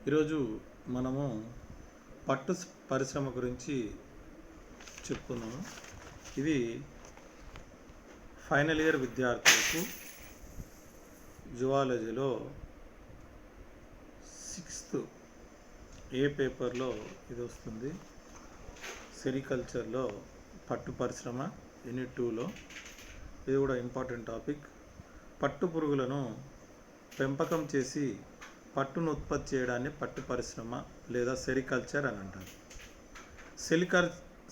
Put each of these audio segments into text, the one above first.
ఈరోజు మనము పట్టు పరిశ్రమ గురించి చెప్పుకుందాము. ఇది ఫైనల్ ఇయర్ విద్యార్థులకు జువాలజీలో 6th ఏ పేపర్లో ఇది వస్తుంది. సెరికల్చర్లో పట్టు పరిశ్రమ యూనిట్ 2లో ఇది కూడా ఇంపార్టెంట్ టాపిక్. పట్టు పురుగులను పెంపకం చేసి పట్టును ఉత్పత్తి చేయడాన్ని పట్టు పరిశ్రమ లేదా సెరికల్చర్ అని అంటారు.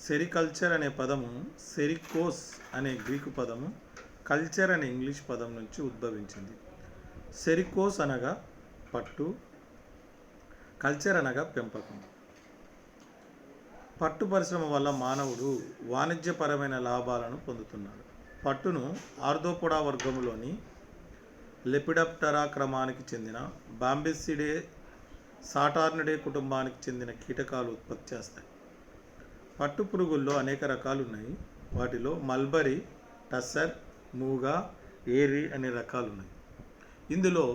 సెరికల్చర్ అనే పదము సెరికోస్ అనే గ్రీకు పదము, కల్చర్ అనే ఇంగ్లీష్ పదం నుంచి ఉద్భవించింది. సెరికోస్ అనగా పట్టు, కల్చర్ అనగా పెంపకం. పట్టు పరిశ్రమ వల్ల మానవుడు వాణిజ్యపరమైన లాభాలను పొందుతున్నాడు. పట్టును ఆర్థ్రోపోడా వర్గంలోని లెపిడాప్టెరా క్రమానికి చెందిన బాంబిసిడే సాటార్నిడే కుటుంబానికి చెందిన కీటకాలు ఉత్పత్తి చేస్తాయి. పట్టు పురుగుల్లో అనేక రకాలు ఉన్నాయి. వాటిలో మల్బరీ, టస్సర్, మూగా, ఏరి అనే రకాలు ఉన్నాయి. ఇందులో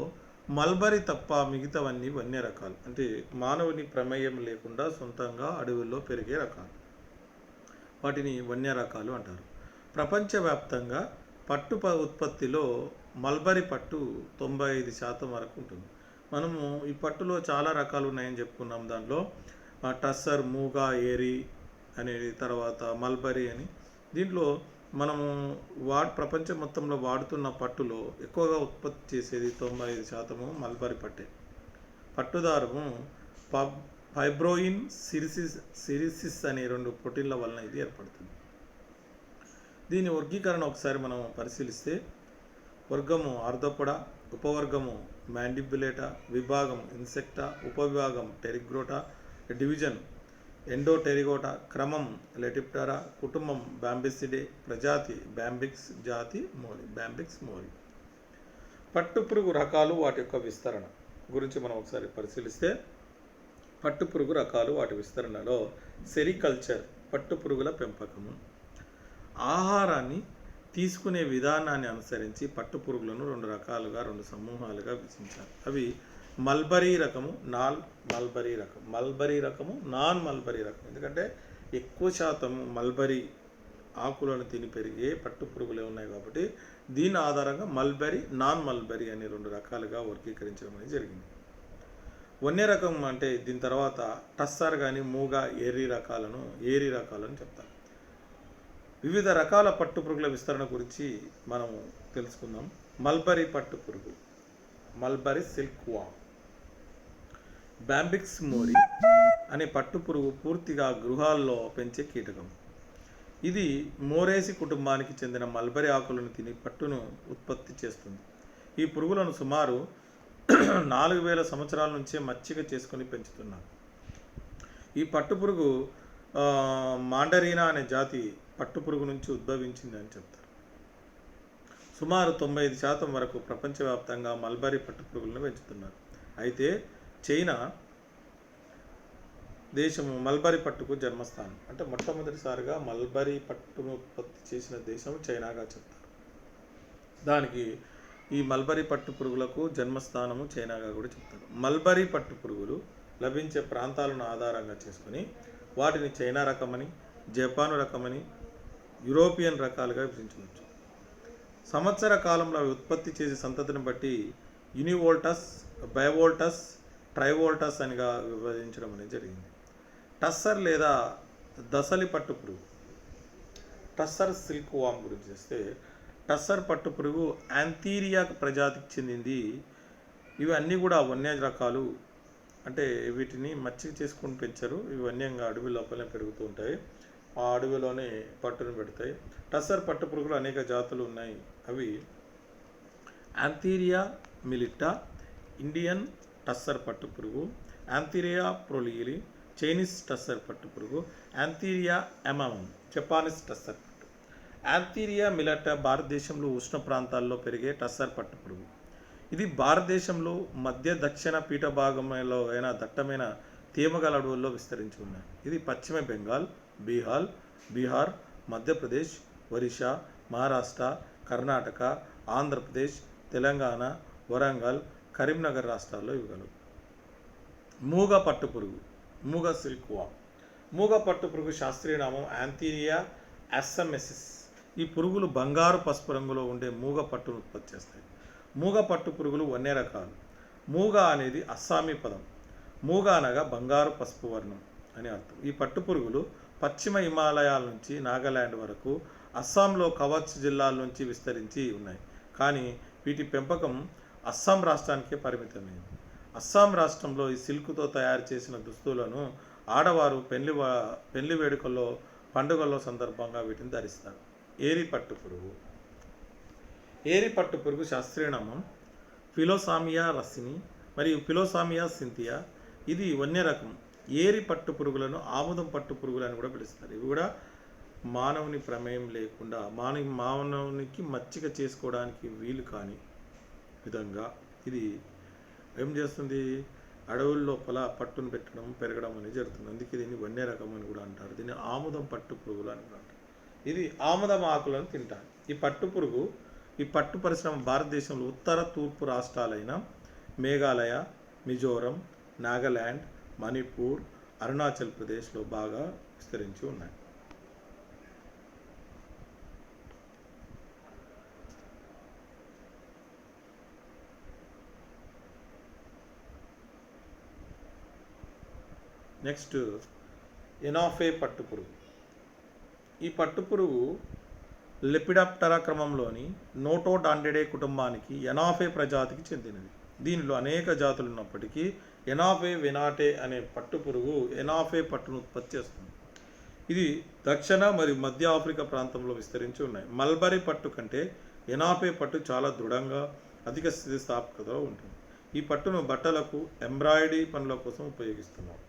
మల్బరీ తప్ప మిగతావన్నీ వన్య రకాలు, అంటే మానవుని ప్రమేయం లేకుండా సొంతంగా అడవుల్లో పెరిగే రకాలు. వాటిని వన్య రకాలు అంటారు. ప్రపంచవ్యాప్తంగా పట్టు ఉత్పత్తిలో మల్బరీ పట్టు 95% వరకు ఉంటుంది. మనము ఈ పట్టులో చాలా రకాలు ఉన్నాయని చెప్పుకున్నాం. దాంట్లో టస్సర్, మూగా, ఏరి అనేది, తర్వాత మల్బరీ అని. దీంట్లో మనము ప్రపంచం మొత్తంలో వాడుతున్న పట్టులో ఎక్కువగా ఉత్పత్తి చేసేది 95% మల్బరీ పట్టే. పట్టుదారము ఫైబ్రోయిన్, సిరిసిస్ అనే 2 ప్రోటీన్ల వలన ఇది ఏర్పడుతుంది. దీని వర్గీకరణ ఒకసారి మనం పరిశీలిస్తే, వర్గము ఆర్థ్రోపోడా, ఉపవర్గము మాండిబులేటా, విభాగం ఇన్సెక్టా, ఉపవిభాగం టెరిగ్రోటా, డివిజన్ ఎండోటెరిగోటా, క్రమం లెపిడాప్టెరా, కుటుంబం బాంబిసిడే, ప్రజాతి బాంబిక్స్, జాతి బాంబిక్స్ మోరి. పట్టు పురుగు రకాలు, వాటి యొక్క విస్తరణ గురించి మనం ఒకసారి పరిశీలిస్తే, పట్టు పురుగు రకాలు వాటి విస్తరణలో సెరికల్చర్ పట్టు పురుగుల పెంపకము. ఆహారాన్ని తీసుకునే విధానాన్ని అనుసరించి పట్టు పురుగులను 2 రకాలుగా 2 సమూహాలుగా విభజించారు. అవి మల్బరీ రకము, నాన్ మల్బరీ రకం. మల్బరీ రకము, నాన్ మల్బరీ రకం. ఎందుకంటే ఎక్కువ శాతం మల్బరీ ఆకులను తిని పెరిగే పట్టు పురుగులే ఉన్నాయి కాబట్టి దీని ఆధారంగా మల్బరీ, నాన్ మల్బరీ అనే 2 రకాలుగా వర్గీకరించడం అనేది జరిగింది. వన్య రకం అంటే దీని తర్వాత టస్సర్ కానీ మూగా, ఏరి రకాలను చెప్తారు. వివిధ రకాల పట్టు పురుగుల విస్తరణ గురించి మనం తెలుసుకుందాం. మల్బరీ పట్టు పురుగు, మల్బరీ సిల్క్ వామ్. బాంబిక్స్ మోరి అనే పట్టు పురుగు పూర్తిగా గృహాల్లో పెంచే కీటకం. ఇది మోరేసి కుటుంబానికి చెందిన మల్బరీ ఆకులను తిని పట్టును ఉత్పత్తి చేస్తుంది. ఈ పురుగులను సుమారు 4000 సంవత్సరాల నుంచే మచ్చిక చేసుకుని పెంచుతున్నారు. ఈ పట్టు పురుగు మాండరీనా అనే జాతి పట్టు పురుగు నుంచి ఉద్భవించింది అని చెప్తారు. సుమారు 95% వరకు ప్రపంచవ్యాప్తంగా మల్బరీ పట్టు పురుగులను పెంచుతున్నారు. అయితే చైనా దేశము మల్బరీ పట్టుకు జన్మస్థానం. అంటే మొట్టమొదటిసారిగా మల్బరీ పట్టును ఉత్పత్తి చేసిన దేశం చైనాగా చెప్తారు. దానికి ఈ మల్బరీ పట్టు పురుగులకు జన్మస్థానము చైనాగా కూడా చెప్తారు. మల్బరీ పట్టు పురుగులు లభించే ప్రాంతాలను ఆధారంగా చేసుకుని వాటిని చైనా రకమని, జపాను రకమని, యూరోపియన్ రకాలుగా విభజించవచ్చు. సంవత్సర కాలంలో అవి ఉత్పత్తి చేసే సంతతిని బట్టి యూనివోల్టస్, బైవోల్టస్, ట్రైవోల్టస్ అనిగా విభజించడం అనేది జరిగింది. టస్సర్ లేదా దసలి పట్టు పురుగు, టస్సర్ సిల్క్ వామ్ గురించి చేస్తే, టస్సర్ పట్టు పురుగు యాంథీరియా ప్రజాతికి చెందింది. ఇవి అన్నీ కూడా వన్య రకాలు, అంటే వీటిని మచ్చిక చేసుకుని పెంచరు. ఇవి వన్యంగా అడవి లోపలనే పెరుగుతూ ఉంటాయి. ఆ అడవిలోనే పట్టును పెడతాయి. టస్సర్ పట్టు పురుగులు అనేక జాతులు ఉన్నాయి. అవి యాంథీరియా మిలిటా, ఇండియన్ టస్సర్ పట్టు పురుగు, యాంథీరియా ప్రొలిగిలి, చైనీస్ టస్సర్ పట్టు పురుగు, యాంథీరియా ఎమమం, జపానీస్ టస్సర్ పట్టు. యాంథీరియా మిలిటా భారతదేశంలో ఉష్ణ ప్రాంతాల్లో పెరిగే టస్సర్ పట్టు పురుగు. ఇది భారతదేశంలో మధ్య దక్షిణ పీఠ భాగంలో అయిన దట్టమైన తేమగల అడవుల్లో విస్తరించి ఉన్నాయి. ఇది పశ్చిమ బెంగాల్, బీహార్, మధ్యప్రదేశ్, ఒరిస్సా, మహారాష్ట్ర, కర్ణాటక, ఆంధ్రప్రదేశ్, తెలంగాణ, వరంగల్, కరీంనగర్ రాష్ట్రాల్లో ఇవ్వగలవు. మూగ పట్టుపురుగు, మూగ సిల్క్వామ్. మూగ పట్టుపురుగు శాస్త్రీయ నామం యాంథీరియా అస్సమెసిస్. ఈ పురుగులు బంగారు పసుపు రంగులో ఉండే మూగ పట్టును ఉత్పత్తి చేస్తాయి. మూగ పట్టు పురుగులు వన్య రకాలు. మూగ అనేది అస్సామీ పదం. మూగ అనగా బంగారు పసుపు వర్ణం అని అర్థం. ఈ పట్టు పురుగులు పశ్చిమ హిమాలయాల నుంచి నాగాలాండ్ వరకు అస్సాంలో కవచ్ జిల్లాల నుంచి విస్తరించి ఉన్నాయి. కానీ వీటి పెంపకం అస్సాం రాష్ట్రానికే పరిమితమైంది. అస్సాం రాష్ట్రంలో ఈ సిల్క్తో తయారు చేసిన దుస్తులను ఆడవారు పెళ్లి వేడుకల్లో, పండుగల్లో సందర్భంగా వీటిని ధరిస్తారు. ఏరి పట్టు పురుగు. ఏరి పట్టు పురుగు శాస్త్రీయ నామం ఫిలోసామియా రసిని మరియు ఫిలోసామియా సింథియా. ఇది వన్య రకం. ఏరి పట్టు పురుగులను ఆముదం పట్టు పురుగులు అని కూడా పిలుస్తారు. ఇవి కూడా మానవుని ప్రమేయం లేకుండా మానవునికి మచ్చిక చేసుకోవడానికి వీలు కాని విధంగా ఇది ఏం చేస్తుంది, అడవుల లోపల పట్టును పెట్టడం, పెరగడం అనేది జరుగుతుంది. అందుకే దీన్ని వన్య రకం అని కూడా అంటారు. దీన్ని ఆముదం పట్టు పురుగులు అని కూడా అంటారు. ఇది ఆముదం ఆకులను తింటారు. ఈ పట్టు పురుగు, ఈ పట్టు పరిశ్రమ భారతదేశంలో ఉత్తర తూర్పు రాష్ట్రాలైన మేఘాలయ, మిజోరం, నాగాలాండ్, మణిపూర్, అరుణాచల్ ప్రదేశ్లో బాగా విస్తరించి ఉన్నాయి. నెక్స్ట్ ఎనాఫే పట్టుపురుగు. ఈ పట్టుపురుగు లెపిడాప్టెరా క్రమంలోని నోటోడాండిడే కుటుంబానికి ఎనాఫే ప్రజాతికి చెందినది. దీనిలో అనేక జాతులు ఉన్నప్పటికీ ఎనాఫే వెనాటే అనే పట్టుపురుగు ఎనాఫే పట్టును ఉత్పత్తి చేస్తుంది. ఇది దక్షిణ మరియు మధ్య ఆఫ్రికా ప్రాంతంలో విస్తరించి ఉన్నాయి. మల్బరీ పట్టు కంటే ఎనాఫే పట్టు చాలా దృఢంగా, అధిక స్థితిస్థాపకతలో ఉంటుంది. ఈ పట్టును బట్టలకు, ఎంబ్రాయిడరీ పనుల కోసం ఉపయోగిస్తున్నారు.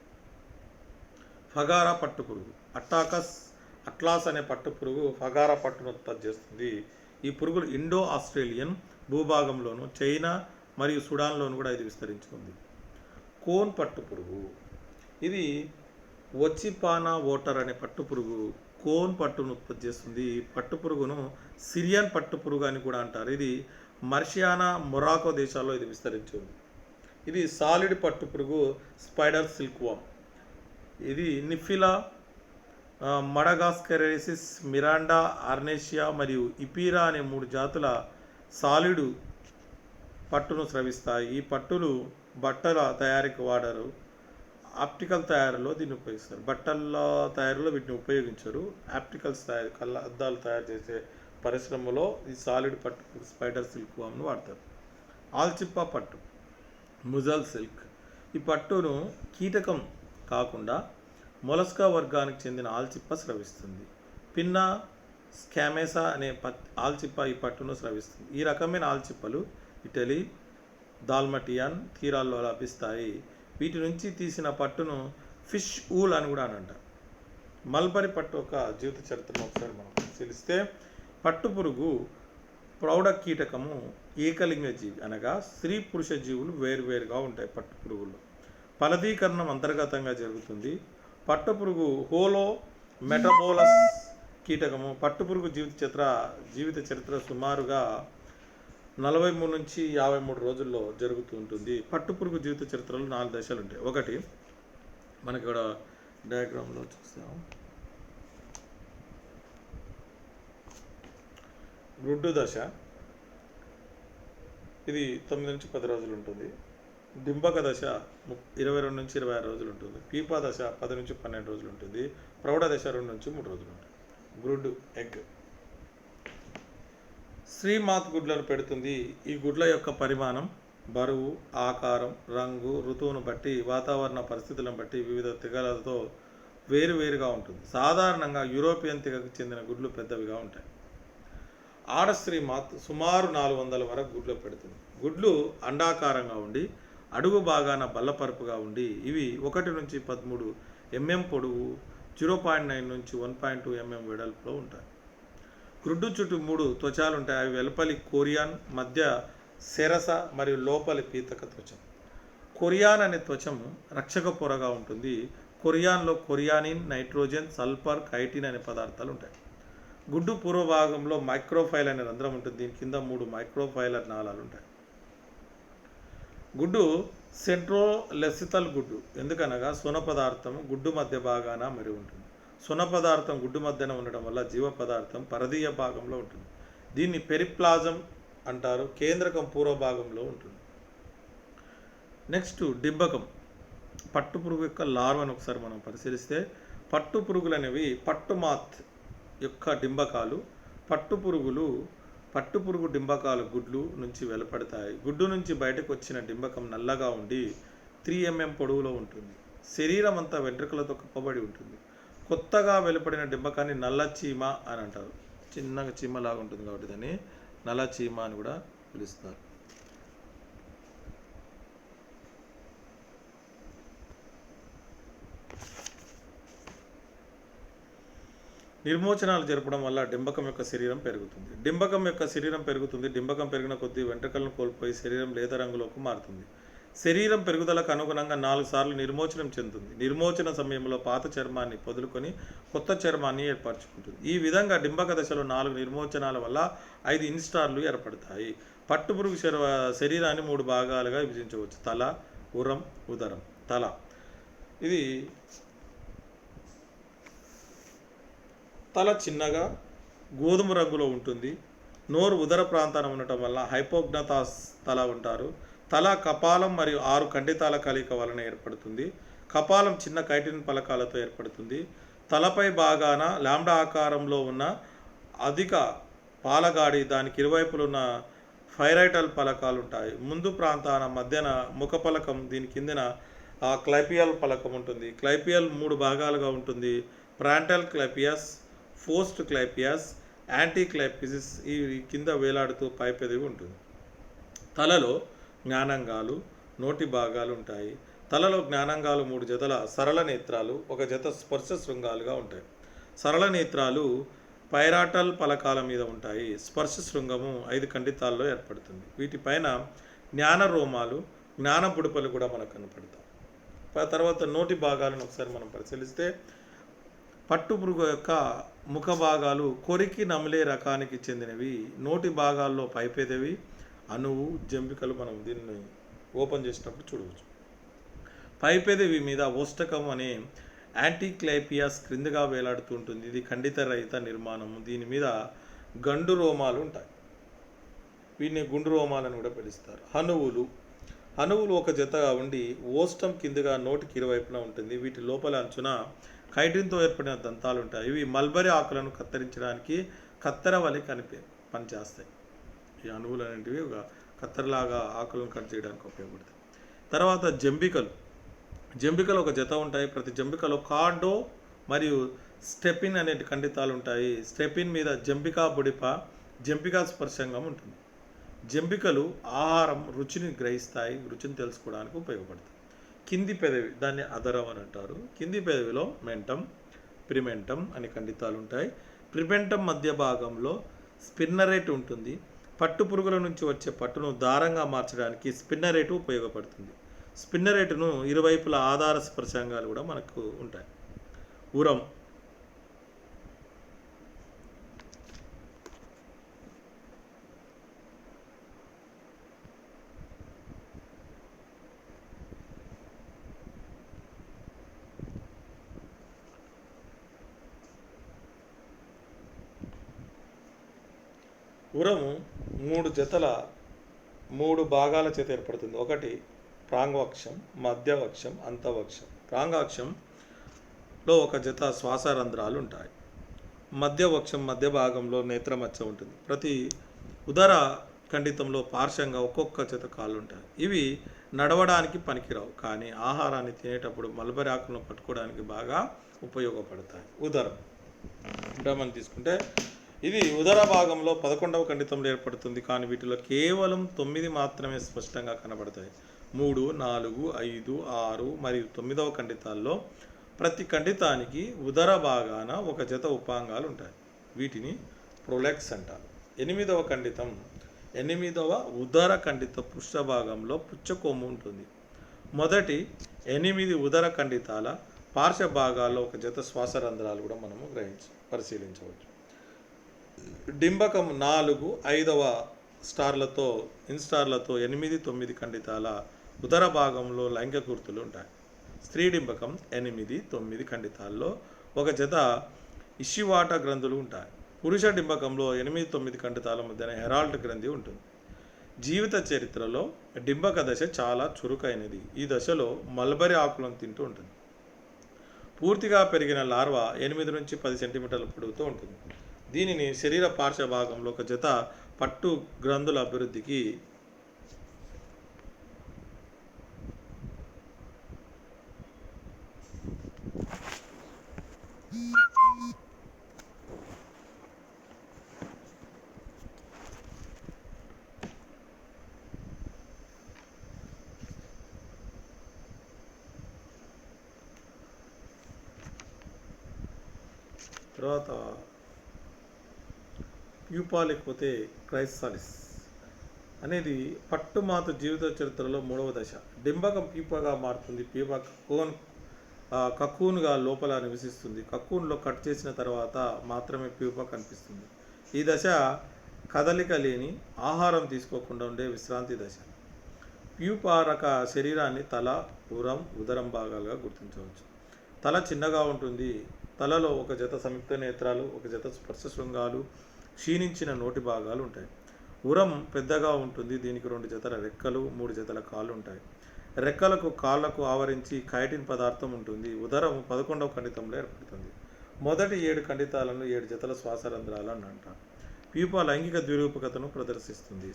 ఫగారా పట్టుపురుగు. అట్లాస్ అనే పట్టుపురుగు ఫగారా పట్టును ఉత్పత్తి చేస్తుంది. ఈ పురుగులు ఇండో ఆస్ట్రేలియన్ భూభాగంలోను, చైనా మరియు సుడాన్లోను కూడా ఇది విస్తరించి ఉంది. కోన్ పట్టుపురుగు. ఇది వచ్చిపానా ఓటర్ అనే పట్టుపురుగు కోన్ పట్టును ఉత్పత్తి చేస్తుంది. ఈ పట్టుపురుగును సిరియన్ పట్టుపురుగు అని కూడా అంటారు. ఇది మర్షియానా, మొరాకో దేశాల్లో ఇది విస్తరించి ఉంది. ఇది సాలిడ్ పట్టుపురుగు స్పైడర్ సిల్క్వామ్. ఇది నిఫిలా, మడగాస్కరెసిస్, మిరాండా, ఆర్నేషియా మరియు ఇపీరా అనే 3 జాతుల సాలిడ్ పట్టును స్రవిస్తాయి. ఈ పట్టులు బట్టల తయారీకి వాడరు. ఆప్టికల్ తయారీలో దీన్ని ఉపయోగిస్తారు. బట్టల తయారీలో వీటిని ఉపయోగించరు. ఆప్టికల్స్ తయారీ, కళ్ళ అద్దాలు తయారు చేసే పరిశ్రమలో ఈ సాలిడ్ పట్టు స్పైడర్ సిల్క్ వామ్ను వాడతారు. ఆల్చిప్ప పట్టు, ముజల్ సిల్క్. ఈ పట్టును కీటకం కాకుండా మొలస్కా వర్గానికి చెందిన ఆల్చిప్ప స్రవిస్తుంది. పిన్నా స్కామేసా అనే ఆల్చిప్ప ఈ పట్టును స్రవిస్తుంది. ఈ రకమైన ఆల్చిప్పలు ఇటలీ, దాల్మటియన్ తీరాల్లో లభిస్తాయి. వీటి నుంచి తీసిన పట్టును ఫిష్ ఊల్ అని కూడా అంటారు. మల్బరీ పట్టు ఒక జీవిత చరిత్రను ఒకసారి మనం పరిశీలిస్తే, పట్టుపురుగు ప్రౌఢ కీటకము ఏకలింగ జీవి, అనగా స్త్రీ పురుష జీవులు వేరువేరుగా ఉంటాయి. పట్టుపురుగుల్లో ఫలదీకరణం అంతర్గతంగా జరుగుతుంది. పట్టుపురుగు హోలో మెటబోలస్ కీటకము. పట్టుపురుగు జీవిత చరిత్ర సుమారుగా 43 నుంచి 53 రోజుల్లో జరుగుతూ ఉంటుంది. పట్టుపురుగు జీవిత చరిత్రలో 4 దశలు ఉంటాయి. ఒకటి మనకి ఇక్కడ డయాగ్రామ్లో చూస్తాం. గుడ్డు దశ, ఇది 9 నుంచి 10 రోజులు ఉంటుంది. డింబక దశ 22 నుంచి 26 రోజులు ఉంటుంది. పీపా దశ 10 నుంచి 12 రోజులు ఉంటుంది. ప్రౌఢ దశ 2 నుంచి 3 రోజులు ఉంటుంది. గుడ్డు ఎగ్. స్త్రీ మాత్ గుడ్లను పెడుతుంది. ఈ గుడ్ల యొక్క పరిమాణం, బరువు, ఆకారం, రంగు, ఋతువును బట్టి, వాతావరణ పరిస్థితులను బట్టి వివిధ తెగలతో వేరువేరుగా ఉంటుంది. సాధారణంగా యూరోపియన్ తెగకు చెందిన గుడ్లు పెద్దవిగా ఉంటాయి. ఆడ స్త్రీ మాత్ సుమారు 400 వరకు గుడ్లు పెడుతుంది. గుడ్లు అండాకారంగా ఉండి అడుగు భాగాన బల్లపరుపుగా ఉండి ఇవి 1 నుంచి 13 mm పొడవు, 0.9 నుంచి 1.2 mm వెడల్పులో ఉంటాయి. గుడ్డు చుట్టూ 3 త్వచాలు ఉంటాయి. అవి వెలుపలి కొరియాన్, మధ్య సెరస మరియు లోపలి పీతక త్వచం. కొరియాన్ అనే త్వచం రక్షక పొరగా ఉంటుంది. కొరియాన్లో కొరియానిన్, నైట్రోజన్, సల్ఫర్, కైటిన్ అనే పదార్థాలు ఉంటాయి. గుడ్డు పూర్వ భాగంలో మైక్రోఫైల్ అనే రంధ్రం ఉంటుంది. దీని కింద 3 మైక్రోఫైలర్ నాళాలు ఉంటాయి. గుడ్డు సెంట్రోలెసితల్ గుడ్డు ఎందుకనగా సున పదార్థం గుడ్డు మధ్య భాగాన మరి ఉంటుంది. సున పదార్థం గుడ్డు మధ్యన ఉండడం వల్ల జీవ పదార్థం పరదీయ భాగంలో ఉంటుంది. దీన్ని పెరిప్లాజం అంటారు. కేంద్రకం పూర్వ భాగంలో ఉంటుంది. నెక్స్ట్ డింబకం. పట్టు పురుగు యొక్క లార్వను ఒకసారి మనం పరిశీలిస్తే పట్టు పురుగులు అనేవి పట్టుమాత్ యొక్క డింబకాలు. పట్టుపురుగు డింబకాలు గుడ్లు నుంచి వెలువడతాయి. గుడ్డు నుంచి బయటకు వచ్చిన డింబకం నల్లగా ఉండి 3 mm పొడవులో ఉంటుంది. శరీరం అంతా వెంట్రుకలతో కప్పబడి ఉంటుంది. కొత్తగా వెలువడిన డింబకాన్ని నల్ల చీమ అని అంటారు. చిన్నగా చీమలాగా ఉంటుంది కాబట్టి దాన్ని నల్ల చీమ అని కూడా పిలుస్తారు. నిర్మోచనాలు జరపడం వల్ల డింబకం యొక్క శరీరం పెరుగుతుంది. డింబకం పెరిగిన కొద్దీ వెంట్రుకలను కోల్పోయి శరీరం లేత రంగులోకి మారుతుంది. శరీరం పెరుగుదలకు అనుగుణంగా 4 సార్లు నిర్మోచనం చెందుతుంది. నిర్మోచన సమయంలో పాత చర్మాన్ని పొదులుకొని కొత్త చర్మాన్ని ఏర్పరచుకుంటుంది. ఈ విధంగా డింబక దశలో 4 నిర్మోచనాల వల్ల 5 ఇన్స్టార్లు ఏర్పడతాయి. పట్టుపురుగు శరీరాన్ని 3 భాగాలుగా విభజించవచ్చు. తల, ఉరం, ఉదరం. తల ఇది తల చిన్నగా గోధుమ రంగులో ఉంటుంది. నోరు ఉదర ప్రాంతాన ఉండటం వల్ల హైపోగ్నతాస్ తల ఉంటారు. తల కపాలం మరియు 6 ఖండితాల కలయిక వలన ఏర్పడుతుంది. కపాలం చిన్న కైటిన్ పలకాలతో ఏర్పడుతుంది. తలపై భాగాన లాంబ్డా ఆకారంలో ఉన్న అధిక పాలగాడి దానికి ఇరువైపులు ఉన్న ఫైరైటల్ పలకాలు ఉంటాయి. ముందు ప్రాంతాన మధ్యన ముఖ పలకం, దీని కిందన క్లైపియల్ పలకం ఉంటుంది. క్లైపియల్ 3 భాగాలుగా ఉంటుంది. ప్రాంటల్ క్లైపియస్, పోస్ట్ క్లైపియస్, యాంటీ క్లైపిసిస్ ఈ కింద వేలాడుతూ పైపెదిగి ఉంటుంది. తలలో జ్ఞానంగాలు, నోటి భాగాలు ఉంటాయి. తలలో జ్ఞానంగాలు 3 జతల సరళ నేత్రాలు, 1 జత స్పర్శ శృంగాలుగా ఉంటాయి. సరళ నేత్రాలు పైరాటల్ పలకాల మీద ఉంటాయి. స్పర్శ శృంగము 5 ఖండితాల్లో ఏర్పడుతుంది. వీటిపైన జ్ఞాన రోమాలు, జ్ఞాన బుడపలు కూడా మనకు కనపడతాయి. తర్వాత నోటి భాగాలను ఒకసారి మనం పరిశీలిస్తే పట్టుపురుగు యొక్క ముఖ భాగాలు కొరికి నమిలే రకానికి చెందినవి. నోటి భాగాల్లో పైపెదవి, అణువు, జంబికలు మనం దీన్ని ఓపెన్ చేసినప్పుడు చూడవచ్చు. పైపెదవి మీద ఓష్టకం అనే యాంటీక్లైపియాస్ క్రిందగా వేలాడుతూ ఉంటుంది. ఇది ఖండిత రహిత నిర్మాణము. దీని మీద గండు రోమాలు ఉంటాయి. వీటిని గుండు రోమాలను కూడా పిలుస్తారు. అణువులు 1 జతగా ఉండి ఓష్టం కిందగా నోటికి ఇరువైపున ఉంటుంది. వీటి లోపల అంచున కైటిన్తో ఏర్పడిన దంతాలు ఉంటాయి. ఇవి మల్బరీ ఆకులను కత్తిరించడానికి కత్తెర వలె పనిచేస్తాయి. ఈ అణువులు అనేటివి ఒక కత్తెరలాగా ఆకులను కట్ చేయడానికి ఉపయోగపడతాయి. తర్వాత జంబికలు 1 జత ఉంటాయి. ప్రతి జంబికలో కార్డో మరియు స్టెపిన్ అనే ఖండితాలు ఉంటాయి. స్టెపిన్ మీద జంబికా బుడిప, జంబికా స్పర్శంగం ఉంటుంది. జంబికలు ఆహారం రుచిని గ్రహిస్తాయి, రుచిని తెలుసుకోవడానికి ఉపయోగపడతాయి. కింది పెదవి దాన్ని అదరం అని అంటారు. కింది పెదవిలో మెంటం, ప్రిమెంటం అనే ఖండితాలు ఉంటాయి. ప్రిమెంటం మధ్య భాగంలో స్పిన్నరేట్ ఉంటుంది. పట్టు పురుగుల నుంచి వచ్చే పట్టును దారంగా మార్చడానికి స్పిన్నరేటు ఉపయోగపడుతుంది. స్పిన్నరేటును ఇరువైపుల ఆధార స్పర్శంగాలు కూడా మనకు ఉంటాయి. ఉరం ఉరము 3 భాగాల చేత ఏర్పడుతుంది. 1 ప్రాంగవక్షం, మధ్యవక్షం, అంతవక్షం. ప్రాంగవక్షంలో 1 జత శ్వాసరంధ్రాలు ఉంటాయి. మధ్యవక్షం మధ్య భాగంలో నేత్రమచ్చ ఉంటుంది. ప్రతి ఉదర ఖండితంలో పార్శ్వంగా ఒక్కొక్క జత కాళ్ళు ఉంటాయి. ఇవి నడవడానికి పనికిరావు, కానీ ఆహారాన్ని తినేటప్పుడు మల్బరీ ఆకులను పట్టుకోవడానికి బాగా ఉపయోగపడతాయి. ఉదరం అంటే మనం తీసుకుంటే ఇది ఉదర భాగంలో 11వ ఖండితంలో ఏర్పడుతుంది, కానీ వీటిలో కేవలం 9 మాత్రమే స్పష్టంగా కనబడతాయి. 3, 4, 5, 6 మరియు 9వ ఖండితాల్లో ప్రతి ఖండితానికి ఉదర భాగాన 1 జత ఉపాంగాలు ఉంటాయి. వీటిని ప్రొలెక్స్ అంటారు. 8వ ఖండితం 8వ ఉదర ఖండిత పృష్ఠ భాగంలో పుచ్చకొమ్ము ఉంటుంది. మొదటి 8 ఉదర ఖండితాల పార్శ్వ భాగాల్లో 1 జత శ్వాసరంధ్రాలు కూడా మనము పరిశీలించవచ్చు. డింబకం 4, 5వ ఇన్స్టార్లతో 8, 9 ఖండితాల ఉదర భాగంలో లైంగిక గుర్తులు ఉంటాయి. స్త్రీ డింబకం 8, 9 ఖండితాల్లో ఒక జత ఇషివాట గ్రంథులు ఉంటాయి. పురుష డింబకంలో 8, 9 ఖండితాల మధ్యన హెరాల్డ్ గ్రంథి ఉంటుంది. జీవిత చరిత్రలో డింబక దశ చాలా చురుకైనది. ఈ దశలో మల్బరీ ఆకులను తింటూ ఉంటుంది. పూర్తిగా పెరిగిన లార్వా 8 నుంచి 10 సెంటీమీటర్ల పొడవుతో ఉంటుంది. దీనిని శరీర పార్శ్వ భాగంలో ఒక జత పట్టు గ్రంథుల అభివృద్ధికి తర్వాత ప్యూపా లేకపోతే క్రైసాలిస్ అనేది పట్టుమాత జీవిత చరిత్రలో 3వ దశ. డింబకం ప్యూపాగా మారుతుంది. ప్యూపా కక్కూన్గా లోపల నివసిస్తుంది. కక్కూన్లో కట్ చేసిన తర్వాత మాత్రమే ప్యూపా కనిపిస్తుంది. ఈ దశ కదలిక లేని, ఆహారం తీసుకోకుండా ఉండే విశ్రాంతి దశ. ప్యూపా రక శరీరాన్ని తల, ఉదరం భాగాలుగా గుర్తించవచ్చు. తల చిన్నగా ఉంటుంది. తలలో ఒక జత సంయుక్త నేత్రాలు, ఒక జత స్పర్శ శృంగాలు, క్షీణించిన నోటి భాగాలు ఉంటాయి. ఉరం పెద్దగా ఉంటుంది. దీనికి 2 జతల రెక్కలు, 3 జతల కాళ్ళు ఉంటాయి. రెక్కలకు, కాళ్లకు ఆవరించి కైటిన్ పదార్థం ఉంటుంది. ఉదరం 11వ ఖండితంలో ఏర్పడుతుంది. మొదటి 7 ఖండితాలను 7 జతల శ్వాసరంధ్రాలు అని అంటారు. ప్యూపా లైంగిక ద్విరూపకతను ప్రదర్శిస్తుంది.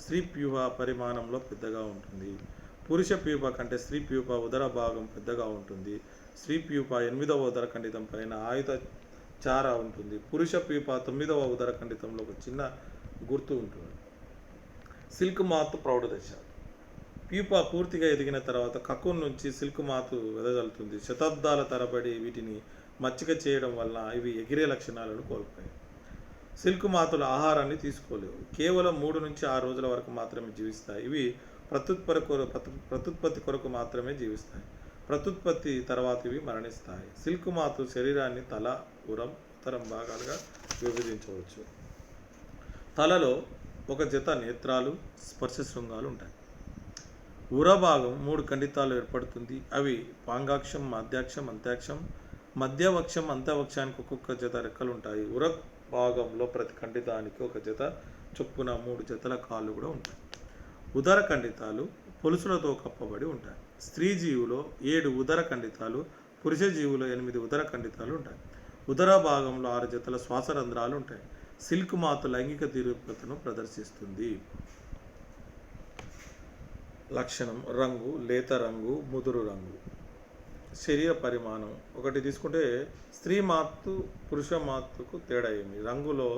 స్త్రీ ప్యూపా పరిమాణంలో పెద్దగా ఉంటుంది. పురుష ప్యూపా కంటే స్త్రీ ప్యూపా ఉదర భాగం పెద్దగా ఉంటుంది. స్త్రీ ప్యూపా 8వ ఉదర ఖండితం పైన ఆయుధ చార ఉంటుంది. పురుష ప్యూపా 9వ ఉదర ఖండితంలో ఒక చిన్న గుర్తు ఉంటుంది. సిల్క్ మాత్ ప్రౌఢ దశ. ప్యూపా పూర్తిగా ఎదిగిన తర్వాత కక్కున్ నుంచి సిల్క్ మాతు వెదజల్లుతుంది. శతాబ్దాల తరబడి వీటిని మచ్చిక చేయడం వలన ఇవి ఎగిరే లక్షణాలను కోల్పోయాయి. సిల్క్ మాతులు ఆహారాన్ని తీసుకోలేవు. కేవలం 3 నుంచి 6 రోజుల వరకు మాత్రమే జీవిస్తాయి. ఇవి ప్రత్యుత్పత్తి కొరకు మాత్రమే జీవిస్తాయి. ప్రత్యుత్పత్తి తర్వాత ఇవి మరణిస్తాయి. సిల్క్ మాతు శరీరాన్ని తల, ఉదరం భాగాలుగా విభజించవచ్చు. తలలో ఒక జత నేత్రాలు, స్పర్శ శృంగాలు ఉంటాయి. ఉర భాగం 3 ఖండితాలు ఏర్పడుతుంది. అవి పాంగాక్షం, మాధ్యాక్షం, అంత్యాక్షం. మధ్యవక్షం, అంత్యవక్షానికి ఒక్కొక్క జత రెక్కలు ఉంటాయి. ఉర భాగంలో ప్రతి ఖండితానికి ఒక జత చొప్పున 3 జతల కాళ్ళు కూడా ఉంటాయి. ఉదర ఖండితాలు పొలుసులతో కప్పబడి ఉంటాయి. స్త్రీ జీవులో 7 ఉదర ఖండితాలు, పురుష జీవులో 8 ఉదర ఖండితాలు ఉంటాయి. ఉదర భాగంలో 6 జతల శ్వాసరంధ్రాలు ఉంటాయి. సిల్క్ మాతు లైంగిక తీవ్రతను ప్రదర్శిస్తుంది. లక్షణం: రంగు లేత రంగు, ముదురు రంగు. శరీర పరిమాణం ఒకటి తీసుకుంటే స్త్రీ మాతు పురుష మాతుకు తేడా ఏమి? రంగులో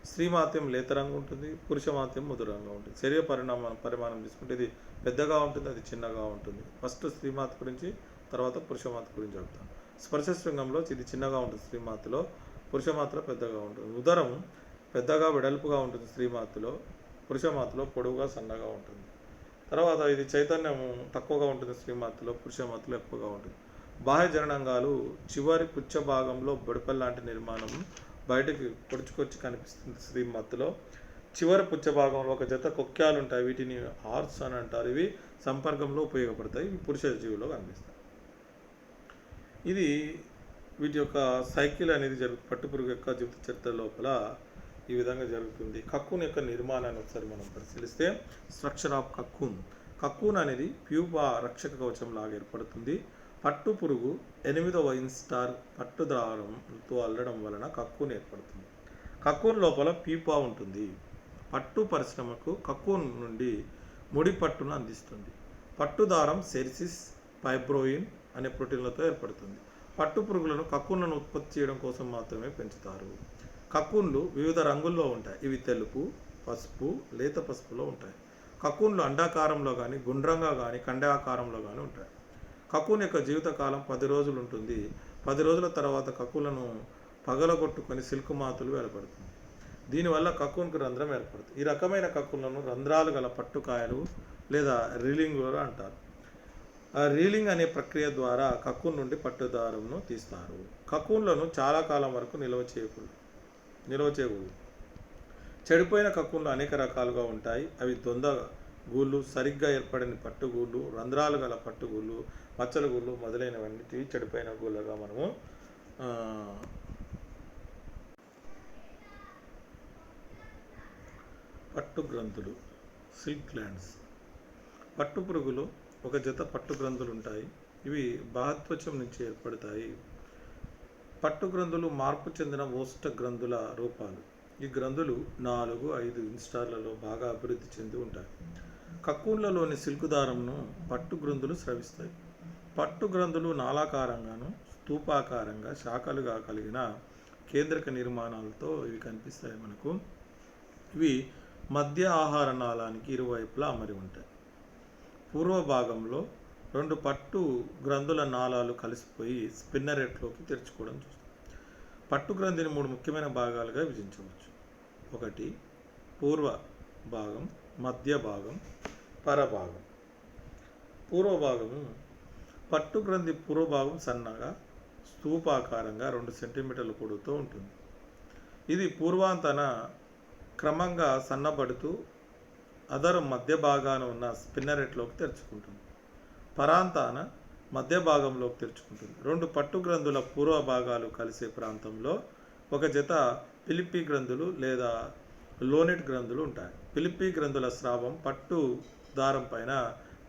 స్త్రీ మాత్యం లేత రంగు ఉంటుంది, పురుష మాత్యం ముదురు రంగు ఉంటుంది. శరీర పరిమాణం తీసుకుంటే ఇది పెద్దగా ఉంటుంది, అది చిన్నగా ఉంటుంది. ఫస్ట్ స్త్రీ మాత గురించి, తర్వాత పురుష మాత గురించి చెప్తాను. స్పర్శ శృంగంలో ఇది చిన్నగా ఉంటుంది స్త్రీ మాతలో, పురుష మాతలో పెద్దగా ఉంటుంది. ఉదరం పెద్దగా వెడల్పుగా ఉంటుంది స్త్రీ మాతలో, పురుష మాతలో పొడవుగా సన్నగా ఉంటుంది. తర్వాత ఇది చైతన్యం తక్కువగా ఉంటుంది స్త్రీ మాతలో, పురుష మాతలో ఎక్కువగా ఉంటుంది. బాహ్య జననాంగాలు చివరి పుచ్చ భాగంలో బొడిపల్లాంటి నిర్మాణం బయటకి పొడుచుకొచ్చి కనిపిస్తుంది స్త్రీ మాతలో. చివరి పుచ్చ భాగంలో ఒక జత కొక్క్యాలు ఉంటాయి. వీటిని హార్స్ అని అంటారు. ఇవి సంపర్కంలో ఉపయోగపడతాయి. ఇవి పురుష జీవులో కనిపిస్తాయి. ఇది వీటి యొక్క సైకిల్ అనేది పట్టుపురుగు యొక్క జీవిత చరిత్ర లోపల ఈ విధంగా జరుగుతుంది. కక్కున్ యొక్క నిర్మాణాన్ని ఒకసారి మనం పరిశీలిస్తే, స్ట్రక్చర్ ఆఫ్ కక్కున్. కక్కున్ అనేది ప్యూపా రక్షక కవచం లాగా ఏర్పడుతుంది. పట్టు పురుగు 8వ ఇన్స్టార్ పట్టు దారంతో అల్లడం వలన కక్కున్ ఏర్పడుతుంది. కక్కున్ లోపల ప్యూపా ఉంటుంది. పట్టు పరిశ్రమకు కక్కున్ నుండి ముడి పట్టును అందిస్తుంది. పట్టు దారం సెరిసిస్, ఫైబ్రోయిన్ అనే ప్రోటీన్లతో ఏర్పడుతుంది. పట్టు పురుగులను కక్కున్లను ఉత్పత్తి చేయడం కోసం మాత్రమే పెంచుతారు. కక్కున్లు వివిధ రంగుల్లో ఉంటాయి. ఇవి తెలుపు, పసుపు, లేత పసుపులో ఉంటాయి. కక్కున్లు అండాకారంలో కానీ, గుండ్రంగా కానీ, కండాకారంలో కానీ ఉంటాయి. కక్కున్ యొక్క జీవితకాలం 10 రోజులు ఉంటుంది. 10 రోజుల తర్వాత కక్కులను పగలగొట్టుకొని సిల్క్ మాతులు వెలువడుతుంది. దీనివల్ల కక్కున్కు రంధ్రం ఏర్పడుతుంది. ఈ రకమైన కక్కులను రంధ్రాలు గల పట్టుకాయలు లేదా రీలింగ్ అంటారు. ఆ రీలింగ్ అనే ప్రక్రియ ద్వారా కక్కున్ నుండి పట్టుదారంను తీస్తారు. కక్కున్లను చాలా కాలం వరకు నిల్వ చేయకూడదు. చెడిపోయిన కక్కున్లు అనేక రకాలుగా ఉంటాయి. అవి గూళ్ళు, సరిగ్గా ఏర్పడని పట్టుగూళ్ళు, రంధ్రాలు గల పట్టుగూళ్ళు, మచ్చల గూళ్ళు మొదలైనవన్నిటి చెడిపోయిన గూళ్ళగా మనము ఆ, పట్టు గ్రంథులు, సిల్క్ గ్లాండ్స్. పట్టు పురుగులో ఒక జత పట్టు గ్రంథులు ఉంటాయి. ఇవి బాహత్వచం నుంచి ఏర్పడతాయి. పట్టు గ్రంథులు మార్పు చెందిన ఓష్ట గ్రంథుల రూపాలు. ఈ గ్రంథులు 4-5 ఇన్స్టార్లలో బాగా అభివృద్ధి చెంది ఉంటాయి. కక్కున్లలోని సిల్క్ దారంను పట్టు గ్రంథులు స్రవిస్తాయి. పట్టు గ్రంథులు నాళాకారంగాను స్తూపాకారంగా శాఖలుగా కలిగిన కేంద్రక నిర్మాణాలతో ఇవి కనిపిస్తాయి మనకు. ఇవి మధ్య ఆహార నాళానికి ఇరువైపులా అమరి ఉంటాయి. పూర్వ భాగంలో 2 పట్టు గ్రంథుల నాళాలు కలిసిపోయి స్పిన్నరెట్లోకి తెరుచుకోవడం చూస్తాం. పట్టు గ్రంథిని 3 ముఖ్యమైన భాగాలుగా విభజించవచ్చు. 1 పూర్వ భాగం, మధ్య భాగం, పరభాగం. పూర్వ భాగము. పట్టు గ్రంథి పూర్వ భాగం సన్నగా స్తూపాకారంగా 2 సెంటీమీటర్ల పొడవుతో ఉంటుంది. ఇది పూర్వాంతన క్రమంగా సన్నబడుతూ అదరం మధ్య భాగాన ఉన్న స్పిన్నరెట్లోకి తెరుచుకుంటుంది. పరాంతాన మధ్య భాగంలోకి తెరుచుకుంటుంది. 2 పట్టు గ్రంథుల పూర్వ భాగాలు కలిసే ప్రాంతంలో ఒక జత పిలిపి గ్రంథులు లేదా లోనెట్ గ్రంథులు ఉంటాయి. పిలిపి గ్రంథుల స్రావం పట్టు దారం పైన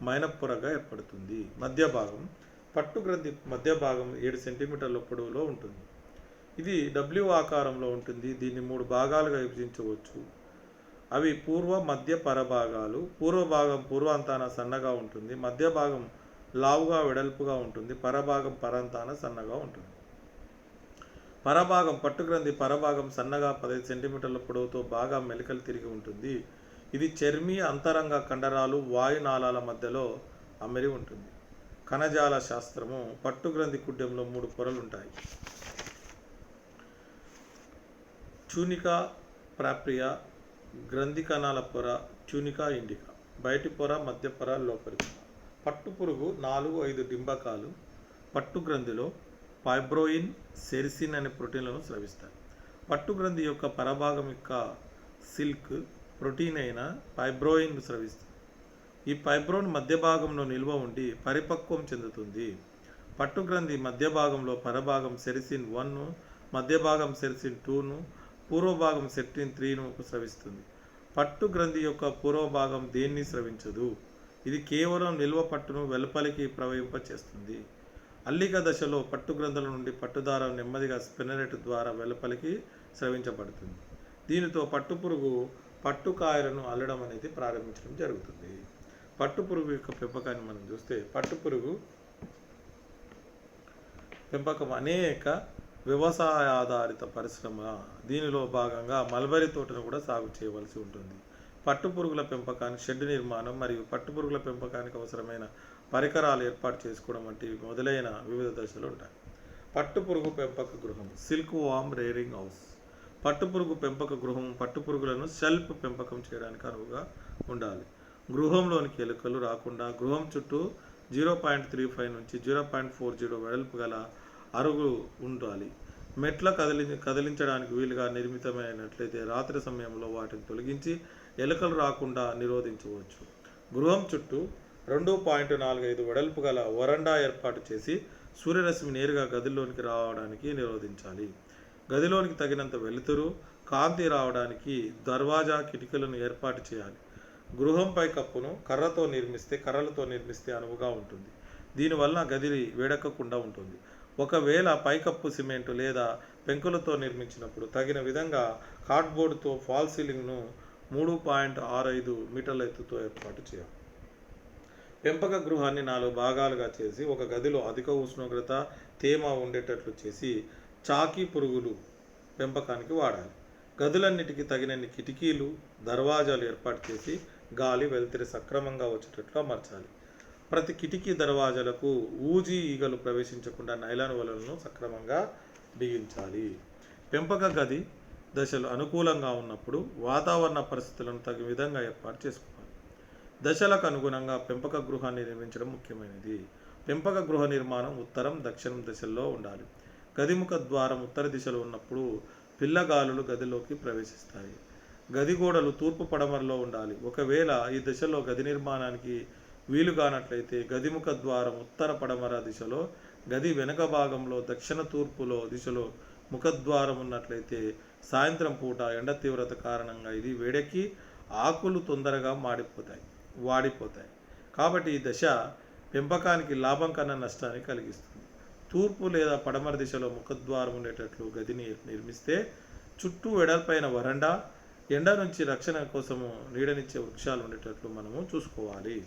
మైనపొరగా ఏర్పడుతుంది. మధ్య భాగం. పట్టు గ్రంథి మధ్య భాగం 7 సెంటీమీటర్ల పొడవులో ఉంటుంది. ఇది W ఆకారంలో ఉంటుంది. దీన్ని 3 భాగాలుగా విభజించవచ్చు. అవి పూర్వ, మధ్య, పరభాగాలు. పూర్వ భాగం పూర్వాంతాన సన్నగా ఉంటుంది. మధ్య భాగం లావుగా వెడల్పుగా ఉంటుంది. పరభాగం పరాంతాన సన్నగా ఉంటుంది. పరభాగం. పట్టుగ్రంథి పరభాగం సన్నగా 15 సెంటీమీటర్ల పొడవుతో బాగా మెలికలు తిరిగి ఉంటుంది. ఇది చర్మీ అంతరంగ కండరాలు వాయునాళాల మధ్యలో అమరి ఉంటుంది. కణజాల శాస్త్రము. పట్టుగ్రంథి కుడ్యంలో 3 పొరలు ఉంటాయి. ట్యూనికా ప్రాప్రియా, గ్రంథి కణాల పొర, ట్యూనికా ఇండికా. బయటి పొర, మధ్య పొర, లోపలి పొర. పట్టు పురుగు 4-5 డింబకాలు పట్టు గ్రంథిలో ఫైబ్రోయిన్, సెరిసిన్ అనే ప్రోటీన్లను స్రవిస్తాయి. పట్టు గ్రంథి యొక్క పరభాగం యొక్క సిల్క్ ప్రోటీన్ అయిన ఫైబ్రోయిన్ స్రవిస్తుంది. ఈ ఫైబ్రోన్ మధ్య భాగంలో నిల్వ ఉండి పరిపక్వం చెందుతుంది. పట్టు గ్రంథి మధ్య భాగంలో పరభాగం సెరిసిన్ 1, మధ్య భాగం సెరిసిన్ 2ను, పూర్వ భాగం సెరిసిన్ 3ను స్రవిస్తుంది. పట్టు గ్రంథి యొక్క పూర్వ భాగం దేన్ని స్రవించదు. ఇది కేవలం నిల్వ పట్టును వెలుపలికి ప్రవహింప చేస్తుంది. అల్లిక దశలో పట్టు గ్రంథుల నుండి పట్టుదారం నెమ్మదిగా స్పిన్నరెట్ ద్వారా వెలుపలికి స్రవించబడుతుంది. దీనితో పట్టుపురుగు పట్టుకాయలను అల్లడం అనేది ప్రారంభించడం జరుగుతుంది. పట్టుపురుగు యొక్క పెంపకాన్ని మనం చూస్తే, పట్టుపురుగు పెంపకం అనేక వ్యవసాయ ఆధారిత పరిశ్రమ. దీనిలో భాగంగా మల్బరీ తోటను కూడా సాగు చేయవలసి ఉంటుంది. పట్టుపురుగుల పెంపకానికి షెడ్ నిర్మాణం మరియు పట్టుపురుగుల పెంపకానికి అవసరమైన పరికరాలు ఏర్పాటు చేసుకోవడం వంటి మొదలైన వివిధ దశలు ఉంటాయి. పట్టుపురుగు పెంపక గృహం. సిల్క్ వామ్ రేరింగ్ హౌస్. పట్టుపురుగు పెంపక గృహం పట్టుపురుగులను సెల్ఫ్ పెంపకం చేయడానికి అనువుగా ఉండాలి. గృహంలోనికి ఎలుకలు రాకుండా గృహం చుట్టూ 0.35 నుంచి 0.40 వెడల్పు గల అరుగు ఉండాలి. మెట్ల కదిలించడానికి వీలుగా నిర్మితమైనట్లయితే రాత్రి సమయంలో వాటిని తొలగించి ఎలుకలు రాకుండా నిరోధించవచ్చు. గృహం చుట్టూ 2.45 వెడల్పు గల వరండా ఏర్పాటు చేసి సూర్యరశ్మి నేరుగా గదిలోనికి రావడానికి నిరోధించాలి. గదిలోనికి తగినంత వెలుతురు, కాంతి రావడానికి దర్వాజా, కిటికీలను ఏర్పాటు చేయాలి. గృహంపై కప్పును కర్రలతో నిర్మిస్తే అనువుగా ఉంటుంది. దీనివల్ల గది వేడెక్కకుండా ఉంటుంది. ఒకవేళ పైకప్పు సిమెంటు లేదా పెంకులతో నిర్మించినప్పుడు తగిన విధంగా కార్డ్బోర్డుతో ఫాల్ సీలింగ్ను 3.65 మీటర్ల ఎత్తుతో ఏర్పాటు చేయాలి. పెంపక గృహాన్ని 4 భాగాలుగా చేసి ఒక గదిలో అధిక ఉష్ణోగ్రత, తేమ ఉండేటట్లు చేసి చాకీ పురుగులు పెంపకానికి వాడాలి. గదులన్నిటికీ తగినన్ని కిటికీలు, దర్వాజాలు ఏర్పాటు చేసి గాలి, వెలుతురు సక్రమంగా వచ్చేటట్లు అమర్చాలి. ప్రతి కిటికీ, దర్వాజాలకు ఊజీ ఈగలు ప్రవేశించకుండా నైలాన్ వలలను సక్రమంగా బిగించాలి. పెంపక గది దశలు అనుకూలంగా ఉన్నప్పుడు వాతావరణ పరిస్థితులను తగిన విధంగా ఏర్పాటు చేసుకోవాలి. దశలకు అనుగుణంగా పెంపక గృహాన్ని నిర్మించడం ముఖ్యమైనది. పెంపక గృహ నిర్మాణం ఉత్తరం, దక్షిణం దిశల్లో ఉండాలి. గదిముఖ ద్వారం ఉత్తర దిశలో ఉన్నప్పుడు పిల్లగాలులు గదిలోకి ప్రవేశిస్తాయి. గది గోడలు తూర్పు పడమరలో ఉండాలి. ఒకవేళ ఈ దశలో గది నిర్మాణానికి వీలు కానట్లయితే గది ముఖ ద్వారం ఉత్తర పడమర దిశలో, గది వెనుక భాగంలో దక్షిణ తూర్పులో దిశలో ముఖద్వారం ఉన్నట్లయితే సాయంత్రం పూట ఎండ తీవ్రత కారణంగా ఇది వేడెక్కి ఆకులు తొందరగా వాడిపోతాయి. కాబట్టి ఈ దశ పెంపకానికి లాభం కన్నా నష్టాన్ని కలిగిస్తుంది. తూర్పు లేదా పడమర దిశలో ముఖద్వారం ఉండేటట్లు గదిని నిర్మిస్తే చుట్టూ వెడల్పైన వరండా, ఎండ నుంచి రక్షణ కోసము నీడనిచ్చే వృక్షాలు ఉండేటట్లు మనము చూసుకోవాలి.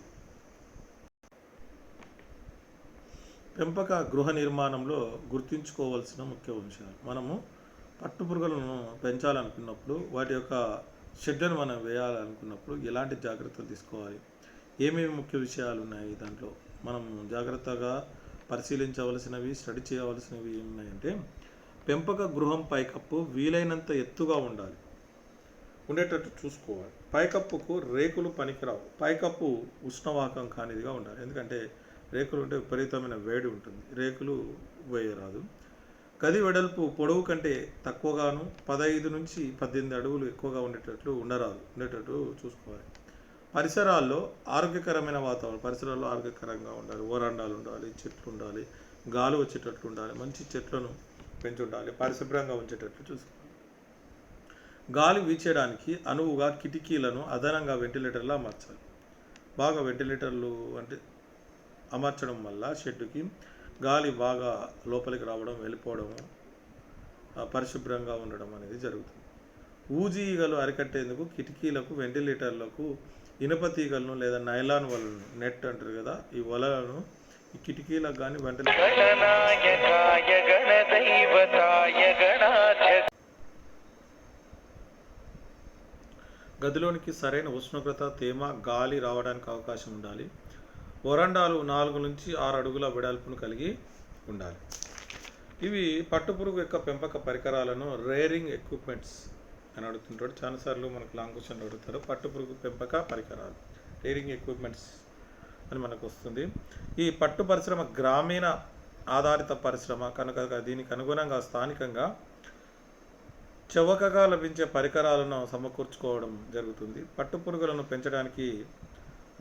పెంపక గృహ నిర్మాణంలో గుర్తుంచుకోవాల్సిన ముఖ్య అంశాలు. మనము పట్టుపురుగులను పెంచాలనుకున్నప్పుడు వాటి యొక్క షెడ్లను మనం వేయాలనుకున్నప్పుడు ఎలాంటి జాగ్రత్తలు తీసుకోవాలి, ఏమేమి ముఖ్య విషయాలు ఉన్నాయి దాంట్లో మనం జాగ్రత్తగా పరిశీలించవలసినవి, స్టడీ చేయవలసినవి ఏమున్నాయంటే, పెంపక గృహం పైకప్పు వీలైనంత ఎత్తుగా ఉండేటట్టు చూసుకోవాలి. పైకప్పుకు రేకులు పనికిరావు. పైకప్పు ఉష్ణవాహకం కానిదిగా ఉండాలి. ఎందుకంటే రేకులు ఉంటే విపరీతమైన వేడి ఉంటుంది. రేకులు వేయరాదు. గది వెడల్పు పొడవు కంటే తక్కువగాను 15 నుంచి 18 అడుగులు ఎక్కువగా ఉండేటట్టు చూసుకోవాలి. పరిసరాల్లో ఆరోగ్యకరమైన వాతావరణం, పరిసరాల్లో ఆరోగ్యకరంగా ఉండాలి. వరండాలు ఉండాలి, చెట్లు ఉండాలి, గాలి వచ్చేటట్లు ఉండాలి, మంచి చెట్లను పెంచుండాలి, పరిశుభ్రంగా ఉంచేటట్లు చూసుకోవాలి. గాలి వీచేయడానికి అనువుగా కిటికీలను అదనంగా వెంటిలేటర్లు అమర్చాలి. బాగా వెంటిలేటర్లు అమర్చడం వల్ల షెడ్డుకి గాలి బాగా లోపలికి రావడం, వెళ్ళిపోవడము, పరిశుభ్రంగా ఉండడం అనేది జరుగుతుంది. ఊజీ ఈగలు అరికట్టేందుకు కిటికీలకు, వెంటిలేటర్లకు ఇనుప తీగలను లేదా నైలాన్ వలను, నెట్ అంటారు కదా, ఈ వలలను ఈ కిటికీలకు కానీ గదిలోనికి సరైన ఉష్ణోగ్రత, తేమ, గాలి రావడానికి అవకాశం ఉండాలి. వరండాలు 4 నుంచి 6 అడుగుల వెడల్పును కలిగి ఉండాలి. ఇవి పట్టుపురుగు యొక్క పెంపక పరికరాలను రేరింగ్ ఎక్విప్మెంట్స్ అని అడుగుతుంటాడు. చాలాసార్లు మనకు లాంగ్ క్వశ్చన్లు అడుగుతారు. పట్టుపురుగు పెంపక పరికరాలు రేరింగ్ ఎక్విప్మెంట్స్ అని మనకు వస్తుంది. ఈ పట్టు పరిశ్రమ గ్రామీణ ఆధారిత పరిశ్రమ కనుక దీనికి అనుగుణంగా స్థానికంగా చవకగా లభించే పరికరాలను సమకూర్చుకోవడం జరుగుతుంది. పట్టుపురుగులను పెంచడానికి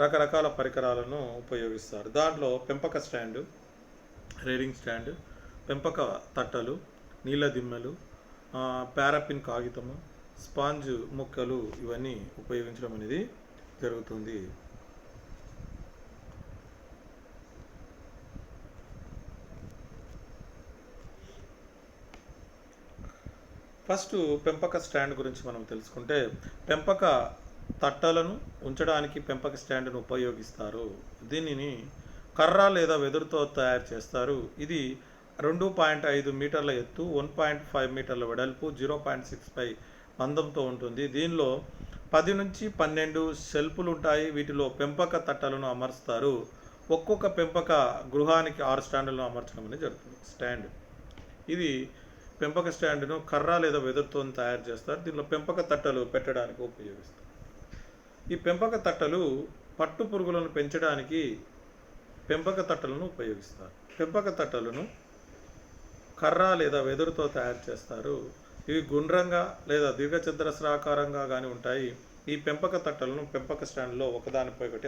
రకరకాల పరికరాలను ఉపయోగిస్తారు. దాంట్లో పెంపక స్టాండు, రేరింగ్ స్టాండ్, పెంపక తట్టలు, నీళ్ళ దిమ్మెలు, పారాఫిన్ కాగితము, స్పాంజ్ ముక్కలు ఇవన్నీ ఉపయోగించడం అనేది జరుగుతుంది. ఫస్ట్ పెంపక స్టాండ్ గురించి మనం తెలుసుకుంటే, పెంపక తట్టలను ఉంచడానికి పెంపక స్టాండ్ను ఉపయోగిస్తారు. దీనిని కర్ర లేదా వెదురుతో తయారు చేస్తారు. ఇది 2.5 మీటర్ల ఎత్తు, 1.5 మీటర్ల వెడల్పు, 0.65 మందంతో ఉంటుంది. దీనిలో 10 నుంచి 12 షెల్ఫ్లు ఉంటాయి. వీటిలో పెంపక తట్టలను అమర్స్తారు. ఒక్కొక్క పెంపక గృహానికి 6 స్టాండ్లను అమర్చడం అనేది జరుగుతుంది. స్టాండ్ ఇది పెంపక స్టాండ్ను కర్ర లేదా వెదురుతో తయారు చేస్తారు. దీనిలో పెంపక తట్టలు పెట్టడానికి ఉపయోగిస్తారు. ఈ పెంపక తట్టలు పట్టు పురుగులను పెంచడానికి పెంపక తట్టలను ఉపయోగిస్తారు. పెంపక తట్టలను కర్ర లేదా వెదురుతో తయారు చేస్తారు. ఇవి గుండ్రంగా లేదా దీర్ఘచతురస్రాకారంగా కానీ ఉంటాయి. ఈ పెంపక తట్టలను పెంపక స్టాండ్లో ఒకదానిపై ఒకటి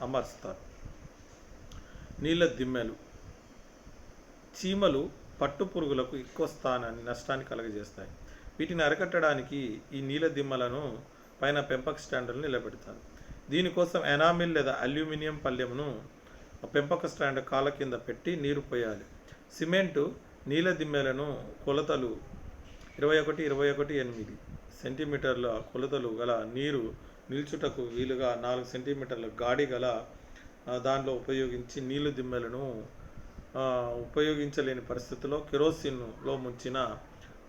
అమర్చుతారు. నీళ్ళ దిమ్మెలు. చీమలు పట్టు పురుగులకు ఎక్కువ నష్టాన్ని కలుగజేస్తాయి. వీటిని అరికట్టడానికి ఈ నీళ్ళ దిమ్మలను పైన పెంపక స్టాండ్లను నిలబెడతారు. దీనికోసం ఎనామిల్ లేదా అల్యూమినియం పళ్ళెమును పెంపక స్టాండ్ కాళ్ళ కింద పెట్టి నీరు పోయాలి. సిమెంటు నీళ్ళ దిమ్మెలను కొలతలు 21-21-8 సెంటీమీటర్ల కొలతలు గల నీరు నిల్చుటకు వీలుగా 4 సెంటీమీటర్ల గాడి గల దానిలో ఉపయోగించి నీళ్ళు దిమ్మెలను ఉపయోగించలేని పరిస్థితుల్లో కెరోసిన్లో ముంచిన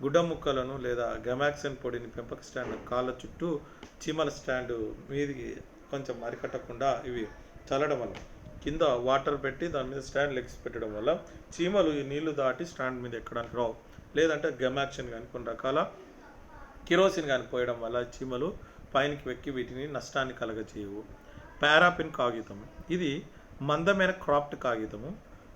గుడ్డ ముక్కలను లేదా గమాక్సిన్ పొడిని పెంపక స్టాండ్ కాళ్ళ చుట్టూ చీమల స్టాండ్ మీదికి కొంచెం అరికట్టకుండా ఇవి చల్లడం వల్ల, కింద వాటర్ పెట్టి దాని మీద స్టాండ్ లెగ్స్ పెట్టడం వల్ల చీమలు ఈ నీళ్లు దాటి స్టాండ్ మీద ఎక్కడానికి రావు. లేదంటే గమాక్సిన్ కానీ కొన్ని రకాల కిరోసిన్ కానీ పోయడం వల్ల చీమలు పైనకి వెక్కి వీటిని నష్టాన్ని కలగజేయవు. పారాఫిన్ కాగితం. ఇది మందమైన క్రాఫ్ట్ కాగితము.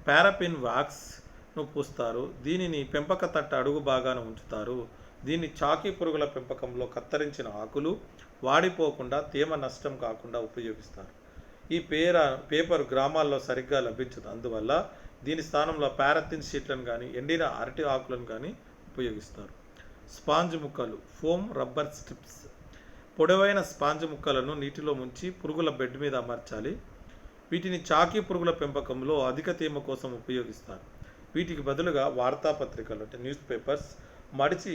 పారాఫిన్ వ్యాక్స్ను పూస్తారు. దీనిని పెంపక తట్ట అడుగు బాగాన ఉంచుతారు. దీన్ని చాకీ పురుగుల పెంపకంలో కత్తిరించిన ఆకులు వాడిపోకుండా తేమ నష్టం కాకుండా ఉపయోగిస్తారు. ఈ పేపర్ గ్రామాల్లో సరిగ్గా లభించదు. అందువల్ల దీని స్థానంలో పారాథిన్ షీట్లను కానీ ఎండిన అరటి ఆకులను కానీ ఉపయోగిస్తారు. స్పాంజ్ ముక్కలు, ఫోమ్ రబ్బర్ స్ట్రిప్స్. పొడవైన స్పాంజ్ ముక్కలను నీటిలో ముంచి పురుగుల బెడ్ మీద అమర్చాలి. వీటిని చాకీ పురుగుల పెంపకంలో అధిక తేమ కోసం ఉపయోగిస్తారు. వీటికి బదులుగా వార్తాపత్రికలు అంటే న్యూస్ పేపర్స్ మడిచి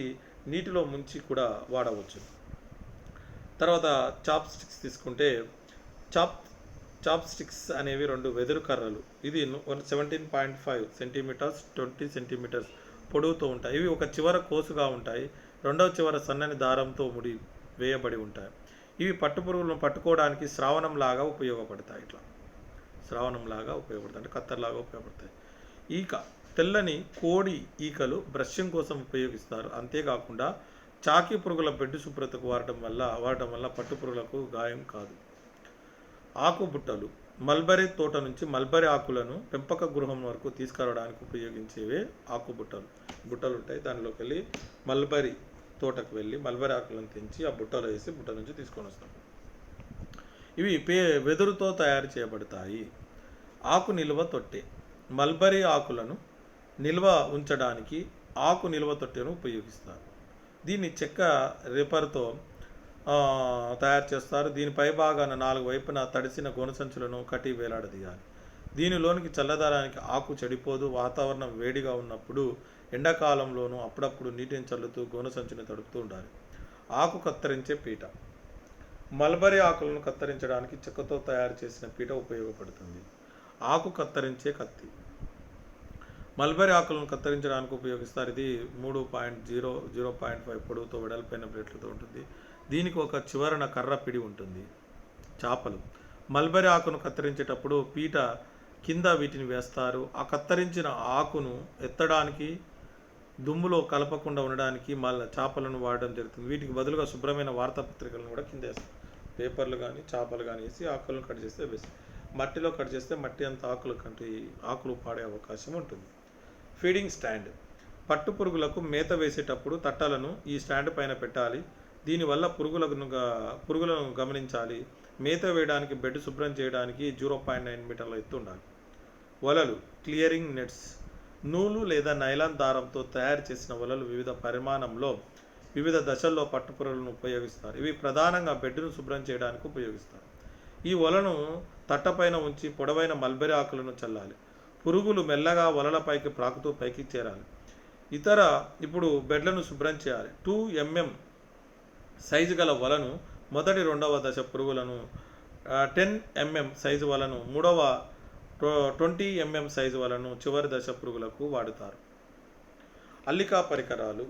నీటిలో ముంచి కూడా వాడవచ్చు. తర్వాత చాప్ స్టిక్స్ తీసుకుంటే చాప్ స్టిక్స్ అనేవి 2 వెదురు కర్రలు. ఇది 17.5 సెంటీమీటర్స్ 20 సెంటీమీటర్స్ పొడవుతో ఉంటాయి. ఇవి ఒక చివర కోసుగా ఉంటాయి, రెండవ చివర సన్నని దారంతో ముడి వేయబడి ఉంటాయి. ఇవి పట్టుపురుగులను పట్టుకోవడానికి శ్రావణంలాగా ఉపయోగపడతాయి. అంటే కత్తర్లాగా ఉపయోగపడతాయి. ఈక, తెల్లని కోడి ఈకలు బ్రషింగ్ కోసం ఉపయోగిస్తారు. అంతేకాకుండా చాకీ పురుగుల బెడ్ శుభ్రతకు వాడటం వల్ల పట్టుపురుగులకు గాయం కాదు. ఆకు బుట్టలు. మల్బరీ తోట నుంచి మల్బరీ ఆకులను పెంపక గృహం వరకు తీసుకురావడానికి ఉపయోగించేవే ఆకు బుట్టలు ఉంటాయి. దానిలోకి వెళ్ళి మల్బరీ తోటకు వెళ్ళి మల్బరీ ఆకులను తెంచి ఆ బుట్టలో వేసి బుట్ట నుంచి తీసుకొని వస్తాం. ఇవి వెదురుతో తయారు చేయబడతాయి. ఆకు నిల్వ తొట్టె. మల్బరీ ఆకులను నిల్వ ఉంచడానికి ఆకు నిల్వ తొట్టెను ఉపయోగిస్తారు. దీన్ని చెక్క రేపర్తో తయారు చేస్తారు. దీని పై భాగాన 4 వైపున తడిసిన గోనె సంచులను కట్టి వేలాడదీయాలి. దీనిలోనికి చల్లదనానికి ఆకు చెడిపోదు. వాతావరణం వేడిగా ఉన్నప్పుడు ఎండాకాలంలోనూ అప్పుడప్పుడు నీటిని చల్లుతూ గోనె సంచుని తడుపుతూ ఉండాలి. ఆకు కత్తిరించే పీట. మల్బరీ ఆకులను కత్తిరించడానికి చెక్కతో తయారు చేసిన పీట ఉపయోగపడుతుంది. ఆకు కత్తిరించే కత్తి. మల్బరీ ఆకులను కత్తిరించడానికి ఉపయోగిస్తారు. ఇది 3.0.5 పొడవుతో వెడల్పైన ప్లేట్లతో ఉంటుంది. దీనికి ఒక చివరన కర్ర పిడి ఉంటుంది. చాపలు. మల్బరీ ఆకును కత్తిరించేటప్పుడు పీట కింద వీటిని వేస్తారు. ఆ కత్తిరించిన ఆకును ఎత్తడానికి, దుమ్ములో కలపకుండా ఉండడానికి చేపలను వాడడం జరుగుతుంది. వీటికి బదులుగా శుభ్రమైన వార్తాపత్రికలను కూడా కింద వేస్తారు. పేపర్లు కానీ చేపలు కానీ వేసి ఆకులను కట్ చేస్తే వేసి మట్టిలో కట్ చేస్తే మట్టి అంత ఆకులు పాడే అవకాశం ఉంటుంది. Feeding stand. పట్టు పురుగులకు మేత వేసేటప్పుడు తట్టలను ఈ స్టాండ్ పైన పెట్టాలి. దీనివల్ల పురుగులను గమనించాలి. మేత వేయడానికి బెడ్ శుభ్రం చేయడానికి 0.9 మీటర్ల ఎత్తు ఉండాలి. వలలు, క్లియరింగ్ నెట్స్. నూలు లేదా నైలాన్ దారంతో తయారు చేసిన వలలు వివిధ పరిమాణంలో వివిధ దశల్లో పట్టుపురుగులను ఉపయోగిస్తారు. ఇవి ప్రధానంగా బెడ్ను శుభ్రం చేయడానికి ఉపయోగిస్తారు. ఈ వలను తట్టపైన ఉంచి పొడవైన మల్బరీ ఆకులను చల్లాలి. పురుగులు మెల్లగా వలలపైకి ప్రాకుతూ పైకి చేరాలి. ఇప్పుడు బెడ్లను శుభ్రం చేయాలి. 2 mm సైజు గల వలను మొదటి 2వ దశ పురుగులను, 10 mm సైజు వలను మూడవ, 20 mm సైజు వలను చివరి దశ పురుగులకు వాడుతారు. అల్లికా పరికరాలు.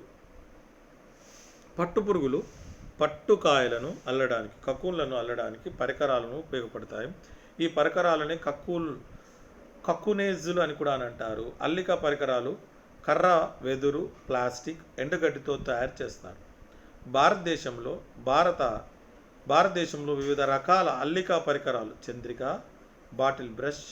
పట్టుపురుగులు పట్టుకాయలను అల్లడానికి, కక్కున్లను అల్లడానికి పరికరాలను ఉపయోగపడతాయి. ఈ పరికరాలని కక్కునేజులు అని కూడా అంటారు. అల్లిక పరికరాలు కర్ర, వెదురు, ప్లాస్టిక్, ఎండుగడ్డితో తయారు చేస్తారు. భారతదేశంలో వివిధ రకాల అల్లిక పరికరాలు చంద్రిక, బాటిల్ బ్రష్,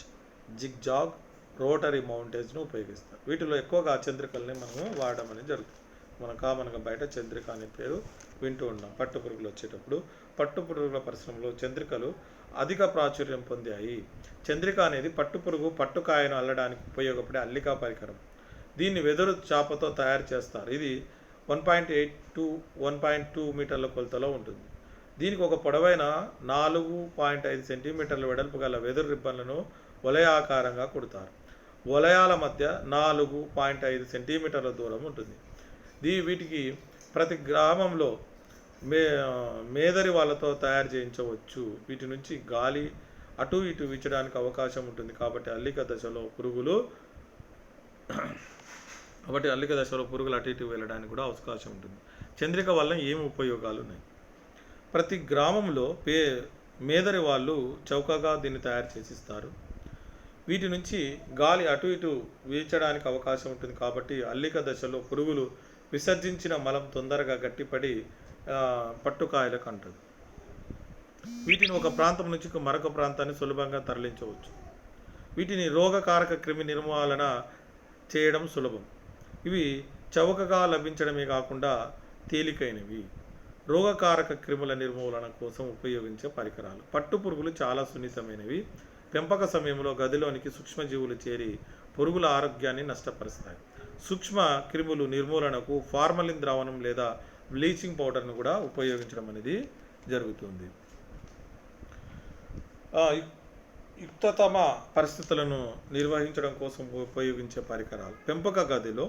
జిగ్జాగ్, రోటరీ మౌంటేజ్ను ఉపయోగిస్తారు. వీటిలో ఎక్కువగా చంద్రికల్ని మనము వాడడం అనేది జరుగుతుంది. మనం కామన్గా బయట చంద్రిక అనే పేరు వింటూ ఉన్నాం. పట్టుపురుగులు వచ్చేటప్పుడు పట్టుపురుగుల పరిశ్రమలో చంద్రికలు అధిక ప్రాచుర్యం పొందాయి. చంద్రిక అనేది పట్టుపురుగు పట్టుకాయను అల్లడానికి ఉపయోగపడే అల్లికా పరికరం. దీన్ని వెదురు చాపతో తయారు చేస్తారు. ఇది 1.8 to 1.2 మీటర్ల కొలతలో ఉంటుంది. దీనికి ఒక పొడవైన 4.5 సెంటీమీటర్ల వెడల్పు గల వెదురు రిబ్బన్లను వలయాకారంగా కుడతారు. వలయాల మధ్య 4.5 సెంటీమీటర్ల దూరం ఉంటుంది. వీటికి ప్రతి గ్రామంలో మేదరి వాళ్ళతో తయారు చేయించవచ్చు. వీటి నుంచి గాలి అటు ఇటు వీచడానికి అవకాశం ఉంటుంది. కాబట్టి అల్లిక దశలో పురుగులు అటు ఇటు వెళ్ళడానికి కూడా అవకాశం ఉంటుంది. చంద్రిక వల్ల ఏమి ఉపయోగాలు ఉన్నాయి? ప్రతి గ్రామంలో మేదరి వాళ్ళు చౌకగా దీన్ని తయారు చేసిస్తారు. వీటి నుంచి గాలి అటు ఇటు వీచడానికి అవకాశం ఉంటుంది. కాబట్టి అల్లిక దశలో పురుగులు విసర్జించిన మలం తొందరగా గట్టిపడి పట్టుకాయలకు అంటదు. వీటిని ఒక ప్రాంతం నుంచి మరొక ప్రాంతాన్ని సులభంగా తరలించవచ్చు. వీటిని రోగకారక క్రిమి నిర్మూలన చేయడం సులభం. ఇవి చౌకగా లభించడమే కాకుండా తేలికైనవి. రోగకారక క్రిముల నిర్మూలన కోసం ఉపయోగించే పరికరాలు. పట్టు పురుగులు చాలా సున్నితమైనవి. పెంపక సమయంలో గదిలోనికి సూక్ష్మజీవులు చేరి పురుగుల ఆరోగ్యాన్ని నష్టపరుస్తాయి. సూక్ష్మ క్రిములు నిర్మూలనకు ఫార్మలిన్ ద్రావణం లేదా బ్లీచింగ్ పౌడర్ను కూడా ఉపయోగించడం అనేది జరుగుతుంది. యుక్తతమ పరిస్థితులను నిర్వహించడం కోసం ఉపయోగించే పరికరాలు. పెంపక గదిలో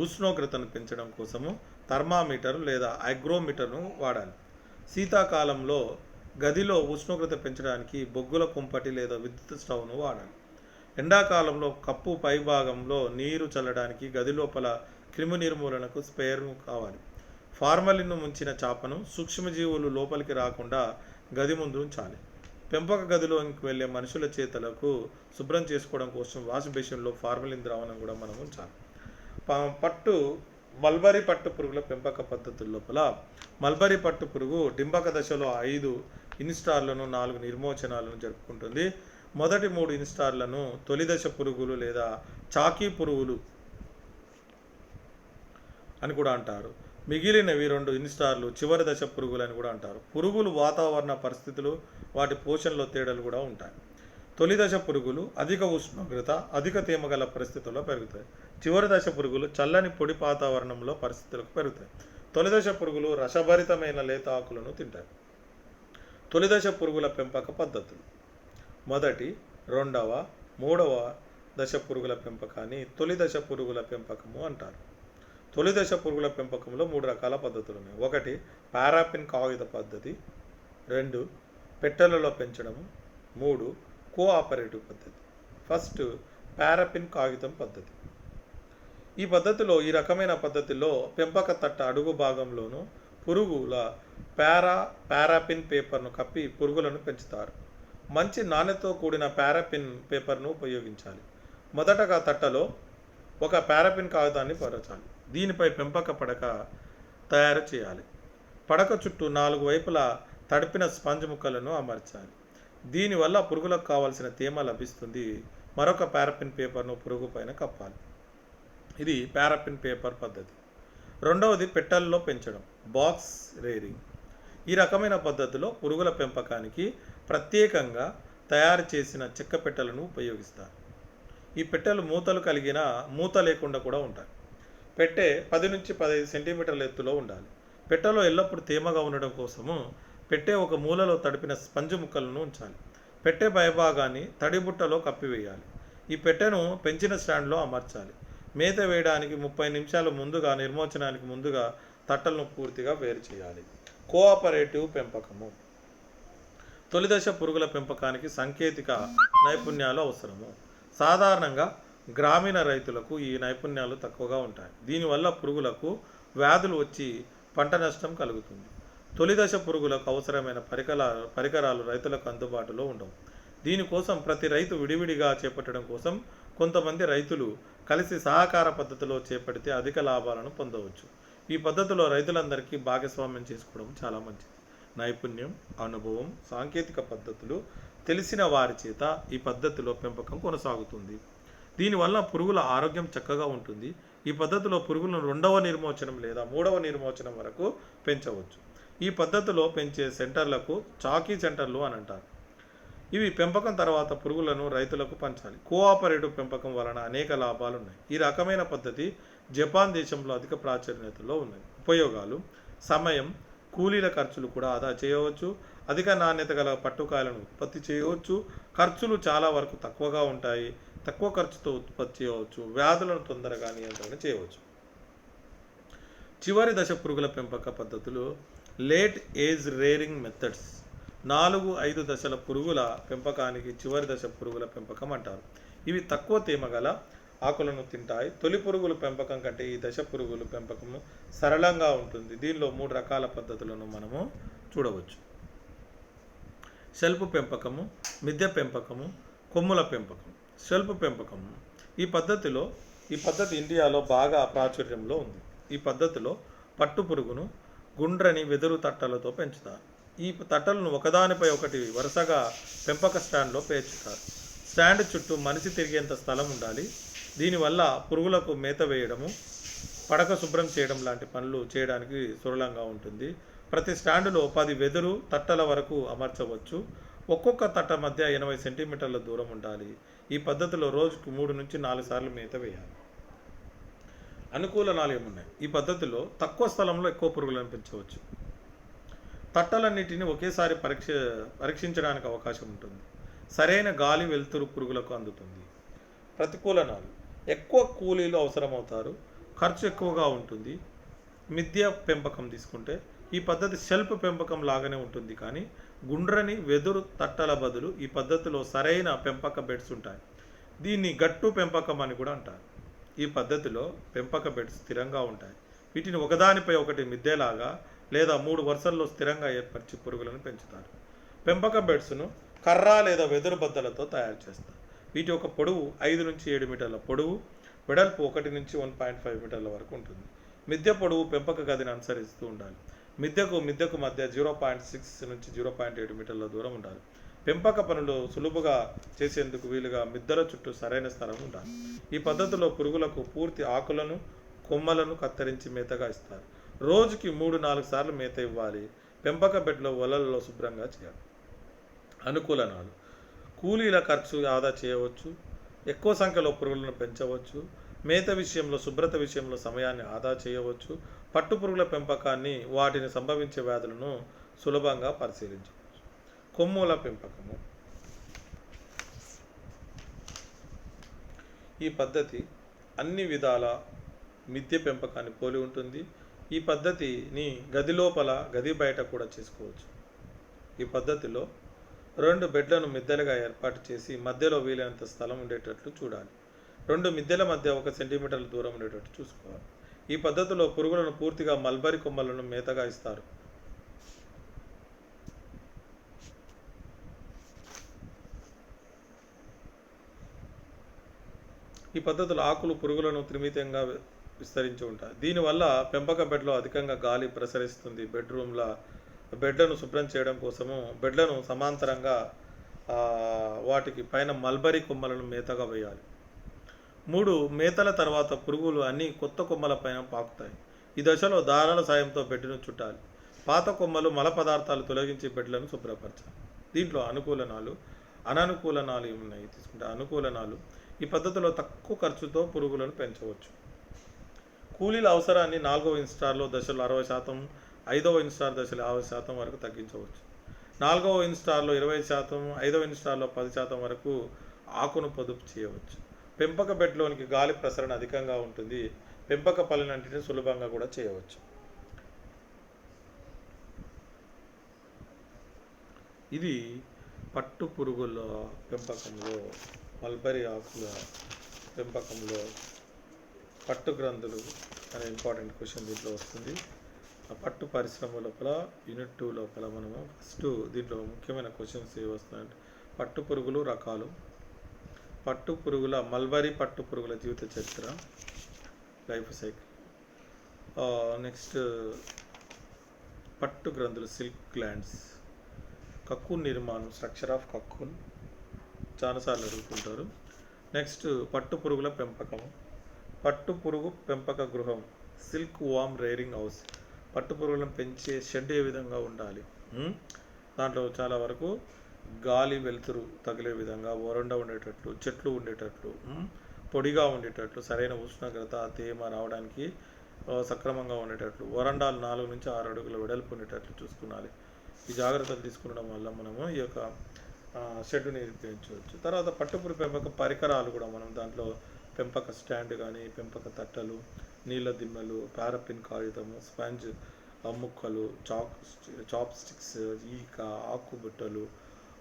ఉష్ణోగ్రతను పెంచడం కోసము థర్మామీటర్ లేదా హైగ్రోమీటర్ను వాడాలి. శీతాకాలంలో గదిలో ఉష్ణోగ్రత పెంచడానికి బొగ్గుల కుంపటి లేదా విద్యుత్ స్టవ్ను వాడాలి. ఎండాకాలంలో కప్పు పైభాగంలో నీరు చల్లడానికి గది లోపల క్రిమి నిర్మూలనకు స్ప్రేయర్ను కావాలి. ఫార్మలిన్ను ముంచిన చాపను సూక్ష్మజీవులు లోపలికి రాకుండా గది ముందు ఉంచాలి. పెంపక గదిలోకి వెళ్ళే మనుషుల చేతులకు శుభ్రం చేసుకోవడం కోసం వాష్ బేసిన్లో ఫార్మలిన్ ద్రావణం కూడా మనం ఉంచాలి. మల్బరీ పట్టు పురుగుల పెంపక పద్ధతుల లోపల మల్బరీ పట్టు పురుగు డింబక దశలో 5 ఇన్స్టార్లను 4 నిర్మోచనాలను జరుపుకుంటుంది. మొదటి 3 ఇన్స్టార్లను తొలి దశ పురుగులు లేదా చాకీ పురుగులు అని కూడా అంటారు. మిగిలినవి 2 ఇన్స్టార్లు చివరి దశ పురుగులు అని కూడా అంటారు. పురుగులు వాతావరణ పరిస్థితులు వాటి పోషణలో తేడాలు కూడా ఉంటాయి. తొలి దశ పురుగులు అధిక ఉష్ణోగ్రత అధిక తేమ గల పరిస్థితుల్లో పెరుగుతాయి. చివరి దశ పురుగులు చల్లని పొడి వాతావరణంలో పరిస్థితులకు పెరుగుతాయి. తొలి దశ పురుగులు రసభరితమైన లేత ఆకులను తింటాయి. తొలి దశ పురుగుల పెంపక పద్ధతులు. మొదటి, 2వ, 3వ దశ పురుగుల పెంపకాన్ని తొలి దశ పురుగుల పెంపకము అంటారు. తొలి దశ పురుగుల పెంపకంలో 3 రకాల పద్ధతులు ఉన్నాయి. 1 పారాఫిన్ కాగిత పద్ధతి, 2 పెట్టెలలో పెంచడము, 3 కోఆపరేటివ్ పద్ధతి. ఫస్ట్ పారాఫిన్ కాగితం పద్ధతి. ఈ పద్ధతిలో ఈ రకమైన పద్ధతిలో పెంపక తట్ట అడుగు భాగంలోనూ పురుగుల పారాఫిన్ పేపర్ను కప్పి పురుగులను పెంచుతారు. మంచి నాణ్యతతో కూడిన పారాఫిన్ పేపర్ను ఉపయోగించాలి. మొదటగా తట్టలో ఒక పారాఫిన్ కాగితాన్ని పరచాలి. దీనిపై పెంపక పడక తయారు చేయాలి. పడక చుట్టూ 4 వైపులా తడిపిన స్పంజ్ ముక్కలను అమర్చాలి. దీనివల్ల పురుగులకు కావలసిన తేమ లభిస్తుంది. మరొక పారాఫిన్ పేపర్ను పురుగు పైన కప్పాలి. ఇది పారాఫిన్ పేపర్ పద్ధతి. 2వది పెట్టెల్లో పెంచడం, బాక్స్ రేరింగ్. ఈ రకమైన పద్ధతిలో పురుగుల పెంపకానికి ప్రత్యేకంగా తయారు చేసిన చెక్క పెట్టెలను ఉపయోగిస్తారు. ఈ పెట్టెలు మూత లేకుండా కూడా ఉంటాయి. పెట్టె 10 నుంచి 15 సెంటీమీటర్ల ఎత్తులో ఉండాలి. పెట్టెలో ఎల్లప్పుడూ తేమగా ఉండడం కోసము పెట్టె ఒక మూలలో తడిపిన స్పంజ్ ముక్కలను ఉంచాలి. పెట్టె పైభాగాన్ని తడి బుట్టలో కప్పివేయాలి. ఈ పెట్టెను పెంచిన స్టాండ్లో అమర్చాలి. మేత వేయడానికి 30 నిమిషాలు ముందుగా నిర్మోచనానికి ముందుగా తట్టలను పూర్తిగా వేరు చేయాలి. కోఆపరేటివ్ పెంపకము. తొలి దశ పురుగుల పెంపకానికి సాంకేతిక నైపుణ్యాలు అవసరము. సాధారణంగా గ్రామీణ రైతులకు ఈ నైపుణ్యాలు తక్కువగా ఉంటాయి. దీనివల్ల పురుగులకు వ్యాధులు వచ్చి పంట నష్టం కలుగుతుంది. తొలి దశ పురుగులకు అవసరమైన పరికరాలు రైతులకు అందుబాటులో ఉండవు. దీనికోసం ప్రతి రైతు విడివిడిగా చేపట్టడం కోసం కొంతమంది రైతులు కలిసి సహకార పద్ధతిలో చేపడితే అధిక లాభాలను పొందవచ్చు. ఈ పద్ధతిలో రైతులందరికీ భాగస్వామ్యం చేసుకోవడం చాలా మంచిది. నైపుణ్యం, అనుభవం, సాంకేతిక పద్ధతులు తెలిసిన వారి చేత ఈ పద్ధతిలో పెంపకం కొనసాగుతుంది. దీనివల్ల పురుగుల ఆరోగ్యం చక్కగా ఉంటుంది. ఈ పద్ధతిలో పురుగులను 2వ నిర్మోచనం లేదా 3వ నిర్మోచనం వరకు పెంచవచ్చు. ఈ పద్ధతిలో పెంచే సెంటర్లకు చాకీ సెంటర్లు అని అంటారు. ఇవి పెంపకం తర్వాత పురుగులను రైతులకు పంచాలి. కోఆపరేటివ్ పెంపకం వలన అనేక లాభాలు ఉన్నాయి. ఈ రకమైన పద్ధతి జపాన్ దేశంలో అధిక ప్రాచుర్యతలో ఉన్నది. ఉపయోగాలు: సమయం, కూలీల ఖర్చులు కూడా ఆదా చేయవచ్చు. అధిక నాణ్యత గల పట్టుకాయలను ఉత్పత్తి చేయవచ్చు. ఖర్చులు చాలా వరకు తక్కువగా ఉంటాయి. తక్కువ ఖర్చుతో ఉత్పత్తి చేయవచ్చు. వ్యాధులను తొందరగా నియంత్రణ చేయవచ్చు. చివరి దశ పురుగుల పెంపక పద్ధతులు లేట్ ఏజ్ రేరింగ్ మెథడ్స్. 4-5 దశల పురుగుల పెంపకానికి చివరి దశ పురుగుల పెంపకం అంటారు. ఇవి తక్కువ తేమ గల ఆకులను తింటాయి. తొలి పురుగుల పెంపకం కంటే ఈ దశ పురుగుల పెంపకము సరళంగా ఉంటుంది. దీనిలో 3 రకాల పద్ధతులను మనము చూడవచ్చు. షెల్ఫ్ పెంపకము, మిద్దె పెంపకము, కొమ్ముల పెంపకం. షెల్ఫ్ పెంపకము ఈ పద్ధతి ఇండియాలో బాగా ప్రాచుర్యంలో ఉంది. ఈ పద్ధతిలో పట్టు పురుగును గుండ్రని వెదురు తట్టలతో పెంచుతారు. ఈ తట్టలను ఒకదానిపై ఒకటి వరుసగా పెంపక స్టాండ్లో పేర్చుతారు. స్టాండ్ చుట్టూ మనిషి తిరిగేంత స్థలం ఉండాలి. దీనివల్ల పురుగులకు మేత వేయడము పడక శుభ్రం చేయడం లాంటి పనులు చేయడానికి సులభంగా ఉంటుంది. ప్రతి స్టాండులో 10 వెదురు తట్టల వరకు అమర్చవచ్చు. ఒక్కొక్క తట్ట మధ్య 80 సెంటీమీటర్ల దూరం ఉండాలి. ఈ పద్ధతిలో రోజుకు 3 నుంచి 4 సార్లు మేత వేయాలి. అనుకూలనాలు ఏమున్నాయి? ఈ పద్ధతిలో తక్కువ స్థలంలో ఎక్కువ పురుగులను పెంచవచ్చు. తట్టలన్నిటిని ఒకేసారి పరీక్షించడానికి అవకాశం ఉంటుంది. సరైన గాలి వెలుతురు పురుగులకు అందుతుంది. ప్రతికూలనాలు: ఎక్కువ కూలీలు అవసరమవుతారు, ఖర్చు ఎక్కువగా ఉంటుంది. మిథ్య పెంపకం తీసుకుంటే ఈ పద్ధతి షెల్ఫ్ పెంపకం లాగానే ఉంటుంది, కానీ గుండ్రని వెదురు తట్టల బదులు ఈ పద్ధతిలో సరైన పెంపక బెడ్స్ ఉంటాయి. దీన్ని గట్టు పెంపకం అని కూడా అంటారు. ఈ పద్ధతిలో పెంపక బెడ్స్ స్థిరంగా ఉంటాయి. వీటిని ఒకదానిపై ఒకటి మిద్దెలాగా లేదా 3 వరుసల్లో స్థిరంగా ఏర్పరిచి పురుగులను పెంచుతారు. పెంపక బెడ్స్ను కర్ర లేదా వెదురు బద్దలతో తయారు చేస్తారు. వీటి యొక్క పొడవు 5 నుంచి 7 మీటర్ల పొడవు, వెడల్పు 1 నుంచి 1.5 మీటర్ల వరకు ఉంటుంది. మిద్దె పొడవు పెంపక గదిని అనుసరిస్తూ ఉండాలి. మిద్దెకు మధ్య 0.6 నుంచి 0.7 మీటర్ల దూరం ఉండాలి. పెంపక పనులు సులువుగా చేసేందుకు వీలుగా మిద్దెల చుట్టూ సరైన స్థలం ఉండాలి. ఈ పద్ధతిలో పురుగులకు పూర్తి ఆకులను, కొమ్మలను కత్తిరించి మేతగా ఇస్తారు. రోజుకి 3-4 సార్లు మేత ఇవ్వాలి. పెంపక బెడ్లో వలలలో శుభ్రంగా చేయాలి. అనుకూలనాలు: కూలీల ఖర్చు ఆదా చేయవచ్చు, ఎక్కువ సంఖ్యలో పురుగులను పెంచవచ్చు, మేత విషయంలో, శుభ్రత విషయంలో సమయాన్ని ఆదా చేయవచ్చు, పట్టు పురుగుల పెంపకాన్ని, వాటిని సంభవించే వ్యాధులను సులభంగా పరిశీలించవచ్చు. కొమ్ముల పెంపకము: ఈ పద్ధతి అన్ని విధాల మిద్దె పెంపకాన్ని పోలి ఉంటుంది. ఈ పద్ధతిని గది లోపల, గది బయట కూడా చేసుకోవచ్చు. ఈ పద్ధతిలో 2 బెడ్లను మిద్దెలుగా ఏర్పాటు చేసి మధ్యలో వీలైనంత స్థలం ఉండేటట్లు చూడాలి. 2 మిద్దెల మధ్య 1 సెంటీమీటర్ల దూరం ఉండేటట్టు చూసుకోవాలి. ఈ పద్ధతిలో పురుగులను పూర్తిగా మల్బరీ కొమ్మలను మేతగా ఇస్తారు. ఈ పద్ధతిలో ఆకులు పురుగులను త్రిమితంగా విస్తరించి ఉంటాయి. దీనివల్ల పెంపక బెడ్లో అధికంగా గాలి ప్రసరిస్తుంది. బెడ్లను శుభ్రం చేయడం కోసము బెడ్లను సమాంతరంగా వాటికి పైన మల్బరీ కొమ్మలను మేతగా వేయాలి. 3 మేతల తర్వాత పురుగులు అన్ని కొత్త కొమ్మల పైన పాకుతాయి. ఈ దశలో దారాల సాయంతో బెడ్ను చుట్టాలి. పాత కొమ్మలు, మల పదార్థాలు తొలగించి బెడ్లను శుభ్రపరచాలి. దీంట్లో అనుకూలనాలు, అననుకూలనాలు ఏమున్నాయి తీసుకుంటే, అనుకూలనాలు: ఈ పద్ధతిలో తక్కువ ఖర్చుతో పురుగులను పెంచవచ్చు. కూలీల అవసరాన్ని 4వ ఇన్స్టార్లో దశలో 60%, 5వ ఇన్స్టార్ దశలో 50% వరకు తగ్గించవచ్చు. 4వ ఇన్స్టార్లో 20%, 5వ ఇన్స్టార్లో 10% వరకు ఆకును పొదుపు చేయవచ్చు. పెంపక బెడ్లోనికి గాలి ప్రసరణ అధికంగా ఉంటుంది. పెంపక పనులన్నింటినీ సులభంగా కూడా చేయవచ్చు. ఇది పట్టు పురుగుల పెంపకంలో, మల్బరీ ఆకుల పెంపకంలో పట్టు గ్రంథులు అనే ఇంపార్టెంట్ క్వశ్చన్ దీంట్లో వస్తుంది. ఆ పట్టు పరిశ్రమ లోపల యూనిట్ 2 లోపల మనము ఫస్ట్ దీంట్లో ముఖ్యమైన క్వశ్చన్స్ ఏవి వస్తున్నాయంటే, పట్టు పురుగులు రకాలు, పట్టు పురుగుల మల్బరీ పట్టు పురుగుల జీవిత చరిత్ర, లైఫ్ సైకిల్, నెక్స్ట్ పట్టు గ్రంథులు, సిల్క్ గ్లాండ్స్, కక్కున్ నిర్మాణం, స్ట్రక్చర్ ఆఫ్ కక్కున్ చాలాసార్లు అడుగుతుంటారు. నెక్స్ట్ పట్టు పురుగుల పెంపకం, పట్టు పురుగు పెంపక గృహం, సిల్క్ వామ్ రేరింగ్ హౌస్, పట్టు పురుగులను పెంచే షెడ్ ఏ విధంగా ఉండాలి, దాంట్లో చాలా వరకు గాలి వెలుతురు తగిలే విధంగా, వరండా ఉండేటట్లు, చెట్లు ఉండేటట్లు, పొడిగా ఉండేటట్లు, సరైన ఉష్ణోగ్రత, తేమ రావడానికి సక్రమంగా ఉండేటట్లు, వరండాలు 4 నుంచి 6 అడుగుల వెడల్పు ఉండేటట్లు చూసుకోవాలి. ఈ జాగ్రత్తలు తీసుకునడం వల్ల మనము ఈ యొక్క షెడ్ని పెంచవచ్చు. తర్వాత పట్టుపురుగు పెంపక పరికరాలు కూడా మనం దాంట్లో పెంపక స్టాండ్ కానీ, పెంపక తట్టలు, నీళ్ళ దిమ్మలు, పారాఫిన్ కాగితము, స్పాంజ్ ముక్కలు, చాప్ స్టిక్స్, ఈక, ఆకు బుట్టలు,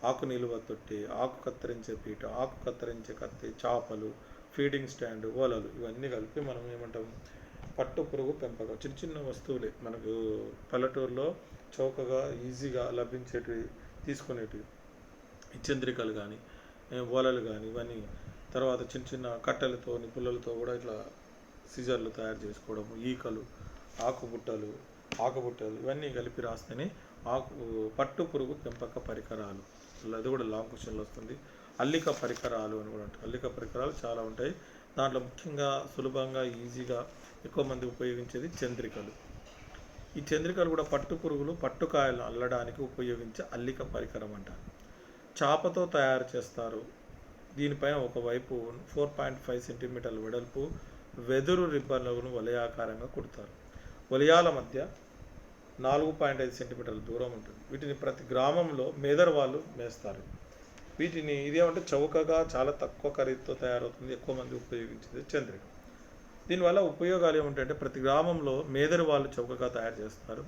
ఆకు నిలువ తొట్టి, ఆకు కత్తిరించే పీట, ఆకు కత్తిరించే కత్తి, చాపలు, ఫీడింగ్ స్టాండ్, ఓలలు, ఇవన్నీ కలిపి మనం ఏమంటాం, పట్టు పురుగు పెంపకం. చిన్న చిన్న వస్తువులే మనకు పల్లెటూరులో చౌకగా ఈజీగా లభించేటివి తీసుకునేటివి, చంద్రికలు కానీ, ఓలలు కానీ, ఇవన్నీ. తర్వాత చిన్న చిన్న కట్టెలతో, పుల్లలతో కూడా ఇట్లా సీజర్లు తయారు చేసుకోవడము, ఈకలు, ఆకుబుట్టలు, ఇవన్నీ కలిపి రాస్తేనే పట్టు పురుగు పెంపక పరికరాలు. అది కూడా లాంగ్ క్వశ్చన్లో వస్తుంది. అల్లిక పరికరాలు అని కూడా ఉంటాయి. అల్లిక పరికరాలు చాలా ఉంటాయి. దాంట్లో ముఖ్యంగా సులభంగా ఈజీగా ఎక్కువ మంది ఉపయోగించేది చంద్రికలు. ఈ చంద్రికలు కూడా పట్టు పురుగులు పట్టుకాయలను అల్లడానికి ఉపయోగించే అల్లిక పరికరం అంటారు. చాపతో తయారు చేస్తారు. దీనిపైన ఒకవైపు 4.5 సెంటీమీటర్ల వెడల్పు వెదురు రిబ్బన్లను వలయాకారంగా కుడతారు. వలయాల మధ్య 4.5 సెంటీమీటర్ల దూరం ఉంటుంది. వీటిని ప్రతి గ్రామంలో మేదర్ వాళ్ళు మేస్తారు. వీటిని ఇదేమంటే చౌకగా చాలా తక్కువ ఖరీదుతో తయారవుతుంది. ఎక్కువ మంది ఉపయోగించేది చంద్రిక. దీనివల్ల ఉపయోగాలు ఏమిటంటే ప్రతి గ్రామంలో మేదర్ వాళ్ళు చౌకగా తయారు చేస్తారు.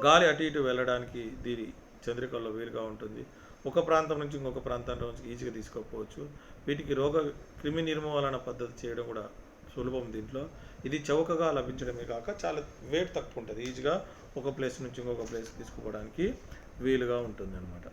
గాలి అటు ఇటు వెళ్ళడానికి దీని చంద్రికల్లో వీలుగా ఉంటుంది. ఒక ప్రాంతం నుంచి ఇంకొక ప్రాంతంలో ఈజీగా తీసుకోకపోవచ్చు. వీటికి క్రిమి నిర్మూలన పద్ధతి చేయడం కూడా సులభం దీంట్లో. ఇది చౌకగా లభించడమే కాక చాలా వెయిట్ తక్కువ ఉంటుంది. ఈజీగా ఒక ప్లేస్ నుంచి ఇంకొక ప్లేస్ తీసుకోవడానికి వీలుగా ఉంటుంది అన్నమాట.